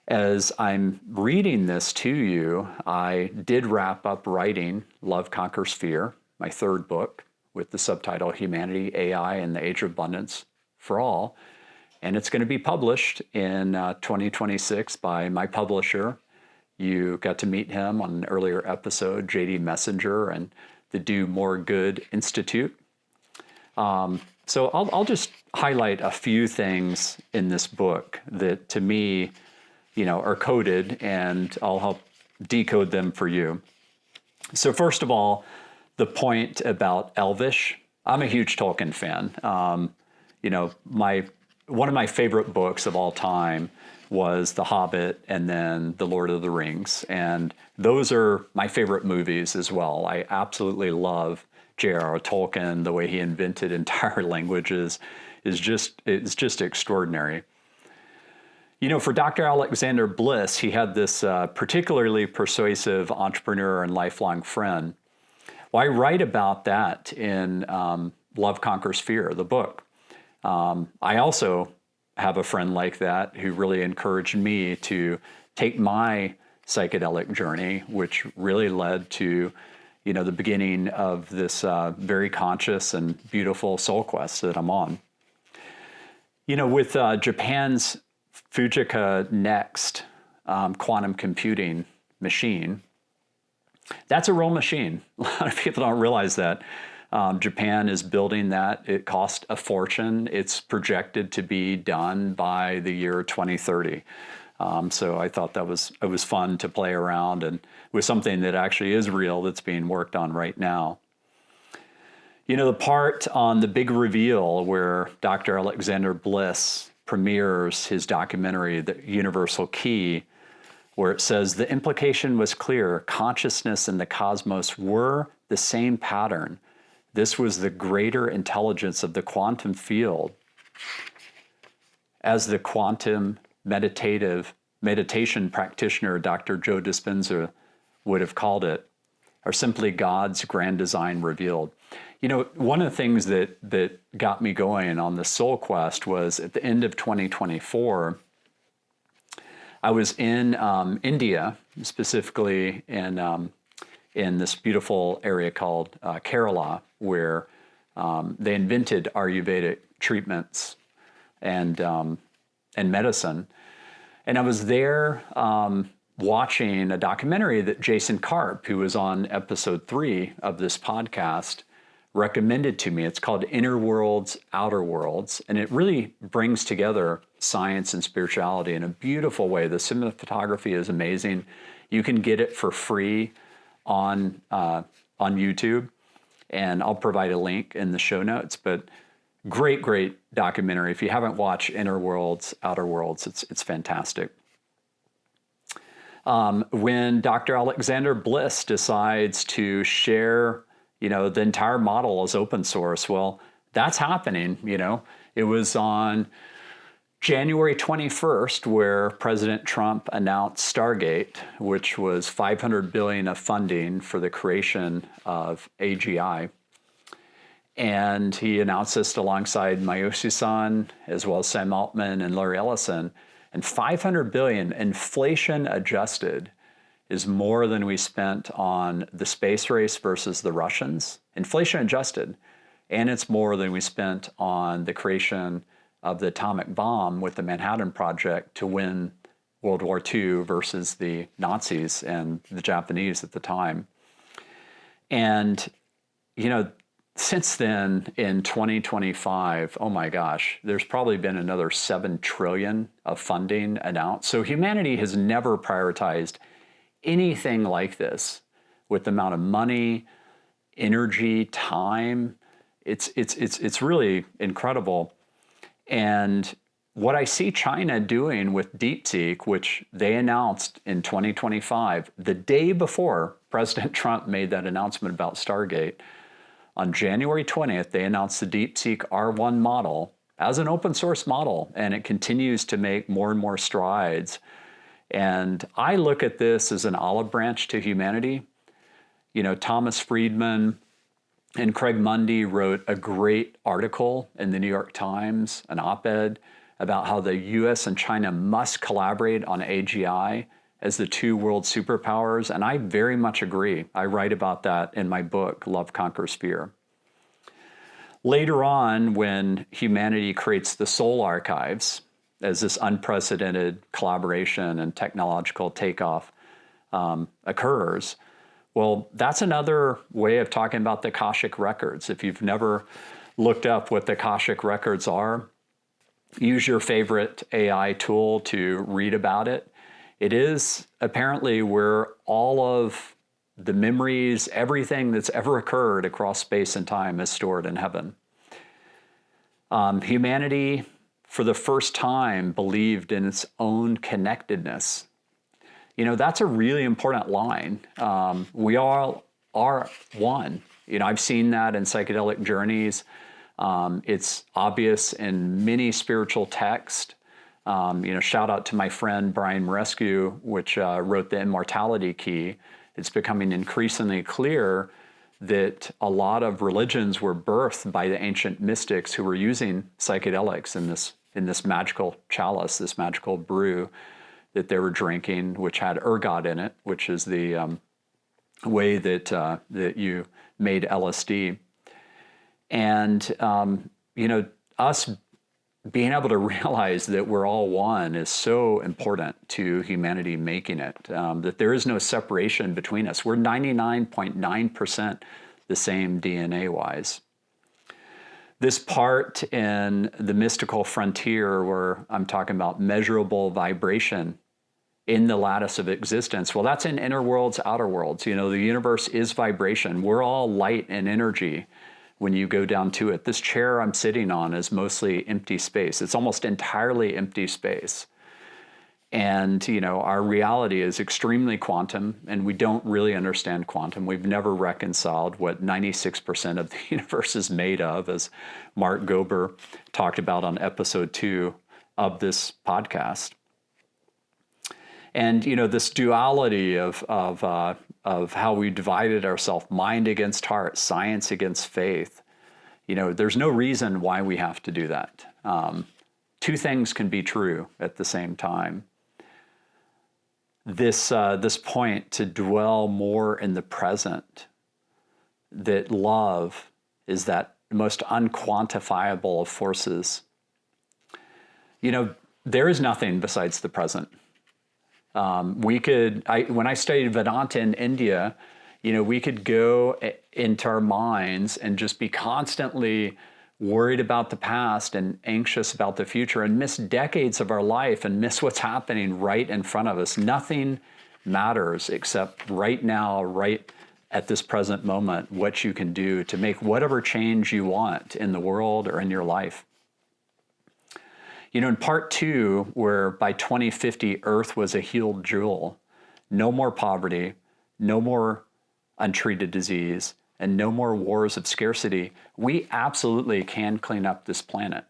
A: As I'm reading this to you, I did wrap up writing Love Conquers Fear, my third book, with the subtitle Humanity, AI, and the Age of Abundance for All. And it's going to be published in 2026 by my publisher. You got to meet him on an earlier episode, JD Messenger, and the Do More Good Institute. So I'll just highlight a few things in this book that to me, are coded, and I'll help decode them for you. So first of all, the point about Elvish. I'm a huge Tolkien fan. One of my favorite books of all time was The Hobbit and then The Lord of the Rings. And those are my favorite movies as well. I absolutely love J.R.R. Tolkien. The way he invented entire languages is just extraordinary. For Dr. Alexander Bliss, he had this particularly persuasive entrepreneur and lifelong friend. Well, I write about that in Love Conquers Fear, the book. I also have a friend like that who really encouraged me to take my psychedelic journey, which really led to, the beginning of this very conscious and beautiful soul quest that I'm on. With Japan's Fujika Next quantum computing machine, that's a real machine. A lot of people don't realize that. Japan is building that. It cost a fortune. It's projected to be done by the year 2030. So I thought it was fun to play around and with something that actually is real that's being worked on right now. The part on the big reveal where Dr. Alexander Bliss premieres his documentary, The Universal Key, where it says the implication was clear. Consciousness and the cosmos were the same pattern. This was the greater intelligence of the quantum field, as the quantum meditation practitioner Dr. Joe Dispenza would have called it, or simply God's grand design revealed. One of the things that got me going on the soul quest was at the end of 2024, I was in India, specifically in this beautiful area called Kerala, where they invented Ayurvedic treatments and medicine. And I was there watching a documentary that Jason Karp, who was on episode 3 of this podcast, recommended to me. It's called Inner Worlds, Outer Worlds, and it really brings together science and spirituality in a beautiful way. The cinematography is amazing. You can get it for free on YouTube, and I'll provide a link in the show notes. But great documentary. If you haven't watched Inner Worlds, Outer Worlds, it's fantastic. When Dr. Alexander Bliss decides to share, the entire model as open source, well, that's happening. It was on January 21st where President Trump announced Stargate, which was $500 billion of funding for the creation of AGI. And he announced this alongside Mayoshi-san, as well as Sam Altman and Larry Ellison. And $500 billion, inflation adjusted, is more than we spent on the space race versus the Russians, inflation adjusted. And it's more than we spent on the creation of the atomic bomb with the Manhattan Project to win World War II versus the Nazis and the Japanese at the time. And, since then, in 2025, oh my gosh, there's probably been another $7 trillion of funding announced. So humanity has never prioritized anything like this with the amount of money, energy, time. It's really incredible. And what I see China doing with DeepSeek, which they announced in 2025, the day before President Trump made that announcement about Stargate, on January 20th, they announced the DeepSeek R1 model as an open source model, and it continues to make more and more strides. And I look at this as an olive branch to humanity. Thomas Friedman and Craig Mundy wrote a great article in the New York Times, an op-ed, about how the US and China must collaborate on AGI as the two world superpowers, and I very much agree. I write about that in my book, Love Conquers Fear. Later on, when humanity creates the soul archives, as this unprecedented collaboration and technological takeoff occurs, well, that's another way of talking about the Akashic records. If you've never looked up what the Akashic records are, use your favorite AI tool to read about it. It is apparently where all of the memories, everything that's ever occurred across space and time is stored in heaven. Humanity, for the first time, believed in its own connectedness. That's a really important line. We all are one. I've seen that in psychedelic journeys. It's obvious in many spiritual texts. Shout out to my friend Brian Marescu, which wrote The Immortality Key. It's becoming increasingly clear that a lot of religions were birthed by the ancient mystics who were using psychedelics in this magical chalice, this magical brew that they were drinking, which had ergot in it, which is the way that that you made LSD. And us being able to realize that we're all one is so important to humanity making it, that there is no separation between us. We're 99.9% the same DNA-wise. This part in the mystical frontier where I'm talking about measurable vibration in the lattice of existence, well, that's in inner worlds, outer worlds. The universe is vibration. We're all light and energy. When you go down to it, this chair I'm sitting on is mostly empty space. It's almost entirely empty space. And, our reality is extremely quantum, and we don't really understand quantum. We've never reconciled what 96% of the universe is made of, as Mark Gober talked about on episode 2 of this podcast. And, this duality of how we divided ourselves, mind against heart, science against faith, there's no reason why we have to do that. Two things can be true at the same time. This point to dwell more in the present, that love is that most unquantifiable of forces. There is nothing besides the present. When I studied Vedanta in India, we could go into our minds and just be constantly worried about the past and anxious about the future and miss decades of our life and miss what's happening right in front of us. Nothing matters except right now, right at this present moment, what you can do to make whatever change you want in the world or in your life. In part 2, where by 2050, Earth was a healed jewel, no more poverty, no more untreated disease, and no more wars of scarcity, we absolutely can clean up this planet.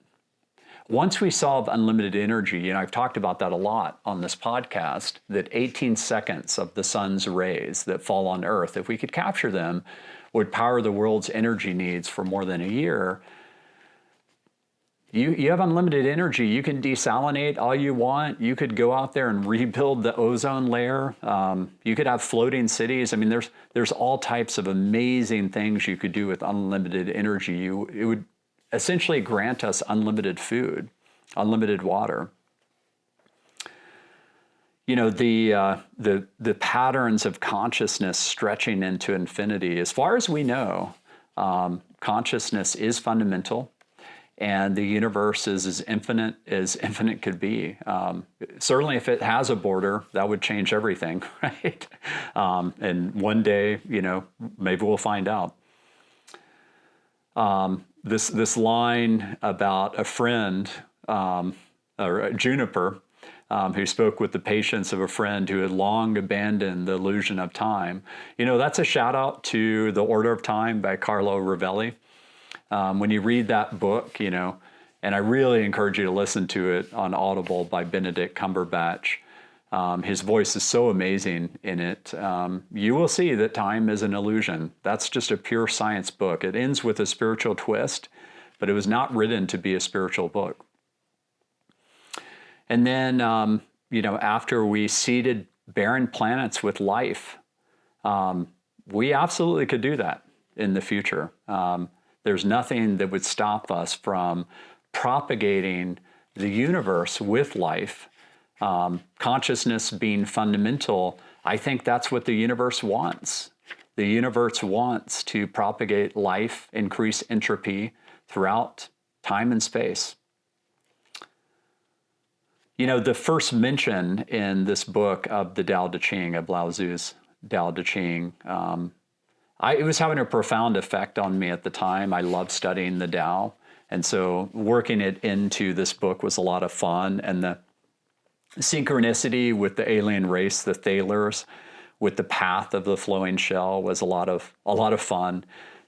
A: Once we solve unlimited energy, I've talked about that a lot on this podcast, that 18 seconds of the sun's rays that fall on Earth, if we could capture them, would power the world's energy needs for more than a year. You have unlimited energy. You can desalinate all you want. You could go out there and rebuild the ozone layer. You could have floating cities. There's all types of amazing things you could do with unlimited energy. It would essentially grant us unlimited food, unlimited water. The patterns of consciousness stretching into infinity. As far as we know, consciousness is fundamental. And the universe is as infinite could be. Certainly if it has a border, that would change everything, right? And one day, maybe we'll find out. This line about a friend, or Juniper, who spoke with the patience of a friend who had long abandoned the illusion of time. That's a shout out to The Order of Time by Carlo Rovelli. When you read that book, and I really encourage you to listen to it on Audible by Benedict Cumberbatch. His voice is so amazing in it. You will see that time is an illusion. That's just a pure science book. It ends with a spiritual twist, but it was not written to be a spiritual book. And then, after we seeded barren planets with life, we absolutely could do that in the future. There's nothing that would stop us from propagating the universe with life. Consciousness being fundamental, I think that's what the universe wants. The universe wants to propagate life, increase entropy throughout time and space. The first mention in this book of the Tao Te Ching, of Lao Tzu's Tao Te Ching, it was having a profound effect on me at the time. I loved studying the Tao. And so working it into this book was a lot of fun. And the synchronicity with the alien race, the Thalers, with the path of the flowing shell was a lot of fun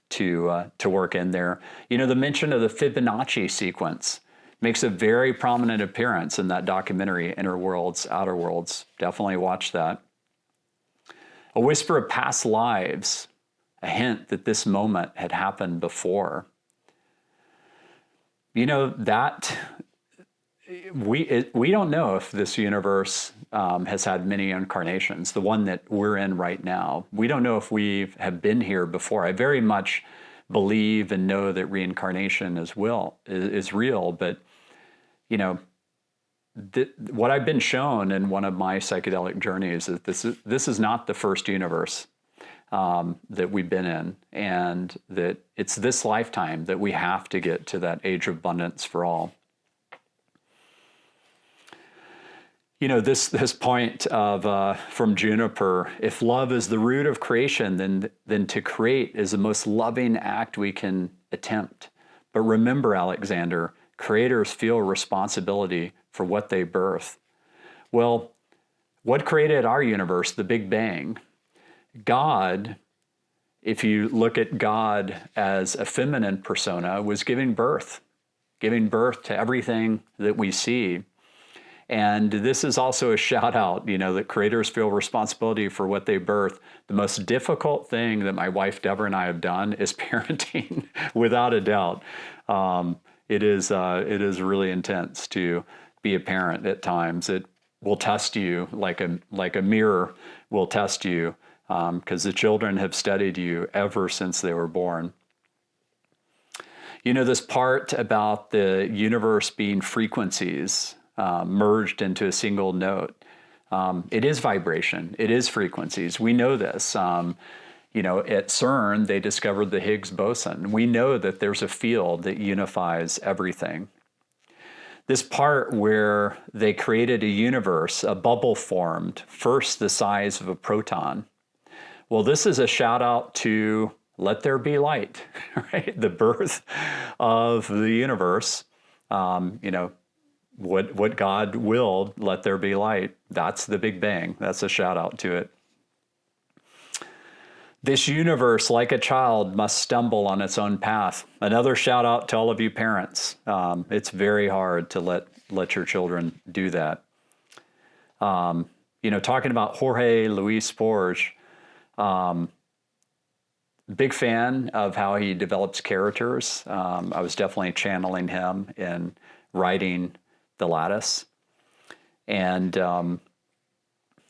A: to work in there. The mention of the Fibonacci sequence makes a very prominent appearance in that documentary, Inner Worlds, Outer Worlds. Definitely watch that. A whisper of past lives a hint that this moment had happened before. That we don't know if this universe has had many incarnations, the one that we're in right now. We don't know if we have been here before. I very much believe and know that reincarnation is real, but what I've been shown in one of my psychedelic journeys is this is not the first universe that we've been in, and that it's this lifetime that we have to get to that age of abundance for all. This point of from Juniper, if love is the root of creation, then to create is the most loving act we can attempt. But remember, Alexander, creators feel responsibility for what they birth. Well, what created our universe, the Big Bang? God, if you look at God as a feminine persona, was giving birth to everything that we see. And this is also a shout out, that creators feel responsibility for what they birth. The most difficult thing that my wife Deborah and I have done is parenting, without a doubt. It is really intense to be a parent at times. It will test you like a mirror will test you, because the children have studied you ever since they were born. This part about the universe being frequencies, merged into a single note. It is vibration. It is frequencies. We know this. At CERN, they discovered the Higgs boson. We know that there's a field that unifies everything. This part where they created a universe, a bubble formed, first the size of a proton. Well, this is a shout out to let there be light, right? The birth of the universe. What God willed, let there be light. That's the Big Bang. That's a shout out to it. This universe, like a child, must stumble on its own path. Another shout out to all of you parents. It's very hard to let your children do that. Talking about Jorge Luis Borges, big fan of how he develops characters. I was definitely channeling him in writing the Lattice. And,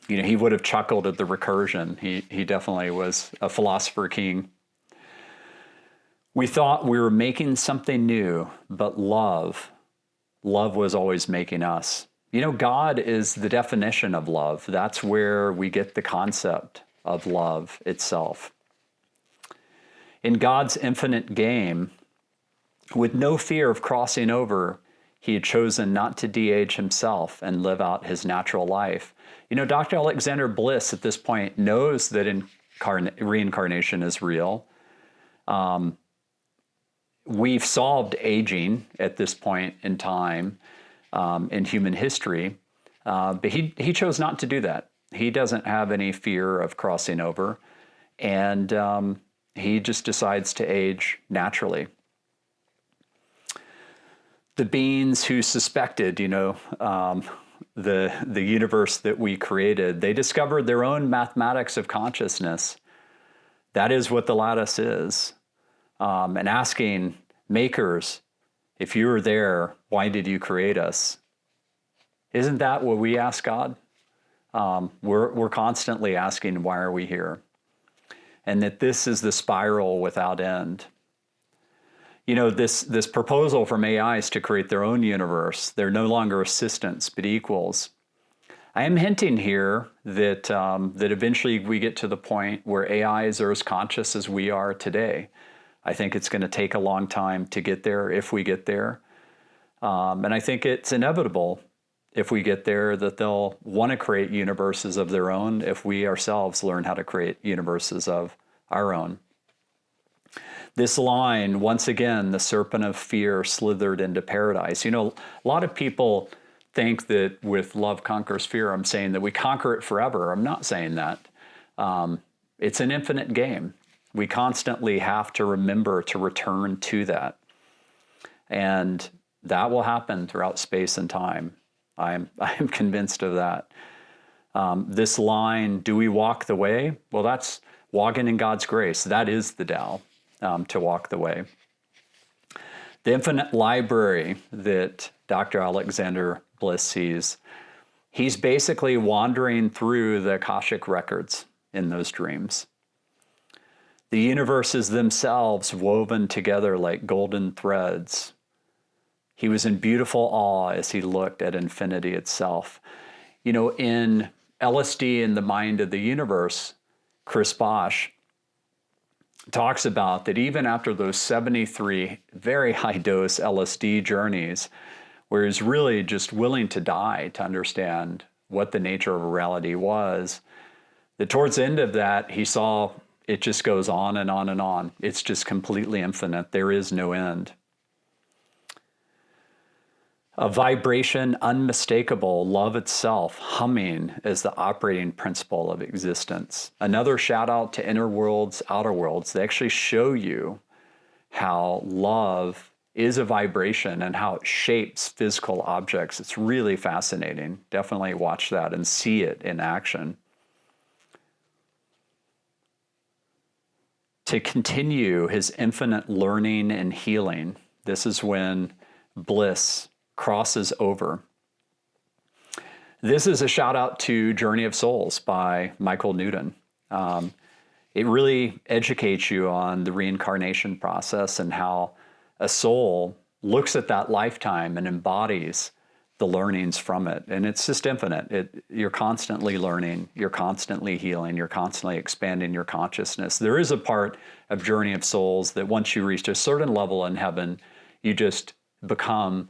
A: he would have chuckled at the recursion. He definitely was a philosopher king. We thought we were making something new, but love was always making us. God is the definition of love. That's where we get the concept of love itself. In God's infinite game, with no fear of crossing over, he had chosen not to de-age himself and live out his natural life. Dr. Alexander Bliss at this point knows that reincarnation is real. We've solved aging at this point in time in human history, but he chose not to do that. He doesn't have any fear of crossing over, and he just decides to age naturally. The beings who suspected, the universe that we created, they discovered their own mathematics of consciousness. That is what the Lattice is. And asking makers, if you were there, why did you create us? Isn't that what we ask God? We're constantly asking, why are we here? And that this is the spiral without end. This proposal from AIs to create their own universe, they're no longer assistants, but equals. I am hinting here that eventually we get to the point where AIs are as conscious as we are today. I think it's going to take a long time to get there, if we get there. And I think it's inevitable, if we get there, that they'll want to create universes of their own if we ourselves learn how to create universes of our own. This line, once again, the serpent of fear slithered into paradise. A lot of people think that with love conquers fear, I'm saying that we conquer it forever. I'm not saying that. It's an infinite game. We constantly have to remember to return to that. And that will happen throughout space and time. I'm convinced of that. This line, do we walk the way? Well, that's walking in God's grace. That is the Tao, to walk the way. The infinite library that Dr. Alexander Bliss sees, he's basically wandering through the Akashic records in those dreams. The universes themselves woven together like golden threads. He was in beautiful awe as he looked at infinity itself. You know, in LSD in the Mind of the Universe, Chris Bosch talks about that even after those 73 very high dose LSD journeys, where he's really just willing to die to understand what the nature of reality was, that towards the end of that, he saw it just goes on and on and on. It's just completely infinite. There is no end. A vibration unmistakable, love itself, humming as the operating principle of existence. Another shout out to inner worlds, outer worlds. They actually show you how love is a vibration and how it shapes physical objects. It's really fascinating. Definitely watch that and see it in action. To continue his infinite learning and healing, this is when Bliss crosses over. This is a shout out to Journey of Souls by Michael Newton. It really educates you on the reincarnation process and how a soul looks at that lifetime and embodies the learnings from it. And it's just infinite. You're constantly learning, you're constantly healing, you're constantly expanding your consciousness. There is a part of Journey of Souls that once you reach a certain level in heaven, you just become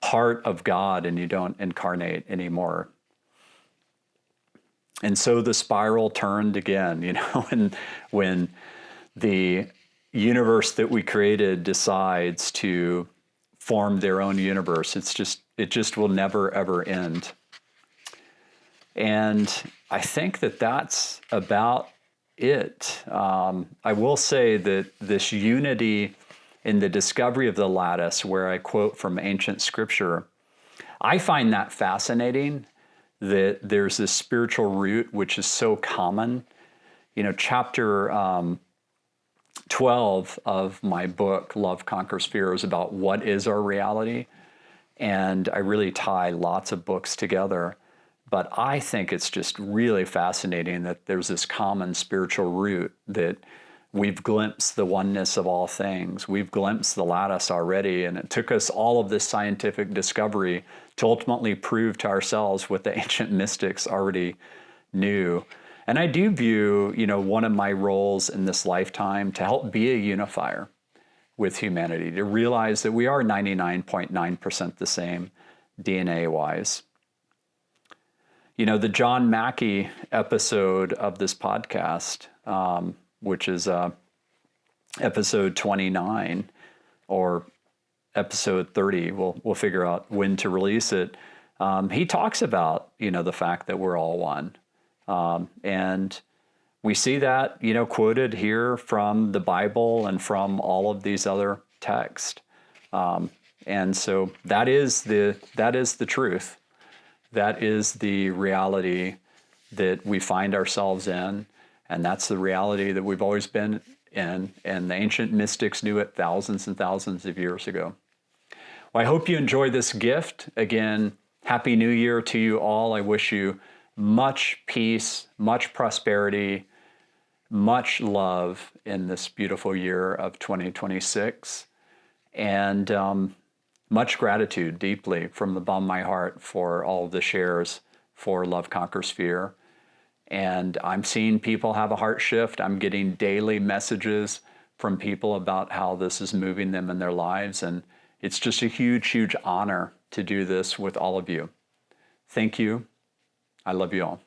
A: part of God and you don't incarnate anymore. And so the spiral turned again, you know, and when the universe that we created decides to form their own universe, it just will never ever end. And I think that that's about it. I will say that this unity in the discovery of the lattice, where I quote from ancient scripture, I find that fascinating, that there's this spiritual root which is so common. You know, chapter 12 of my book, Love Conquers Fear, is about what is our reality. And I really tie lots of books together. But I think it's just really fascinating that there's this common spiritual root, that we've glimpsed the oneness of all things. We've glimpsed the lattice already, and it took us all of this scientific discovery to ultimately prove to ourselves what the ancient mystics already knew. And I do view, you know, one of my roles in this lifetime to help be a unifier with humanity, to realize that we are 99.9% the same DNA-wise. You know, the John Mackey episode of this podcast, which is episode 29 or episode 30, we'll figure out when to release it. He talks about, you know, the fact that we're all one. And we see that, you know, quoted here from the Bible and from all of these other texts. And so that is the truth. That is the reality that we find ourselves in. And that's the reality that we've always been in. And the ancient mystics knew it thousands and thousands of years ago. Well, I hope you enjoy this gift. Again, Happy New Year to you all. I wish you much peace, much prosperity, much love in this beautiful year of 2026. And much gratitude deeply from the bottom of my heart for all of the shares for Love Conquers Fear. And I'm seeing people have a heart shift. I'm getting daily messages from people about how this is moving them in their lives. And it's just a huge, huge honor to do this with all of you. Thank you. I love you all.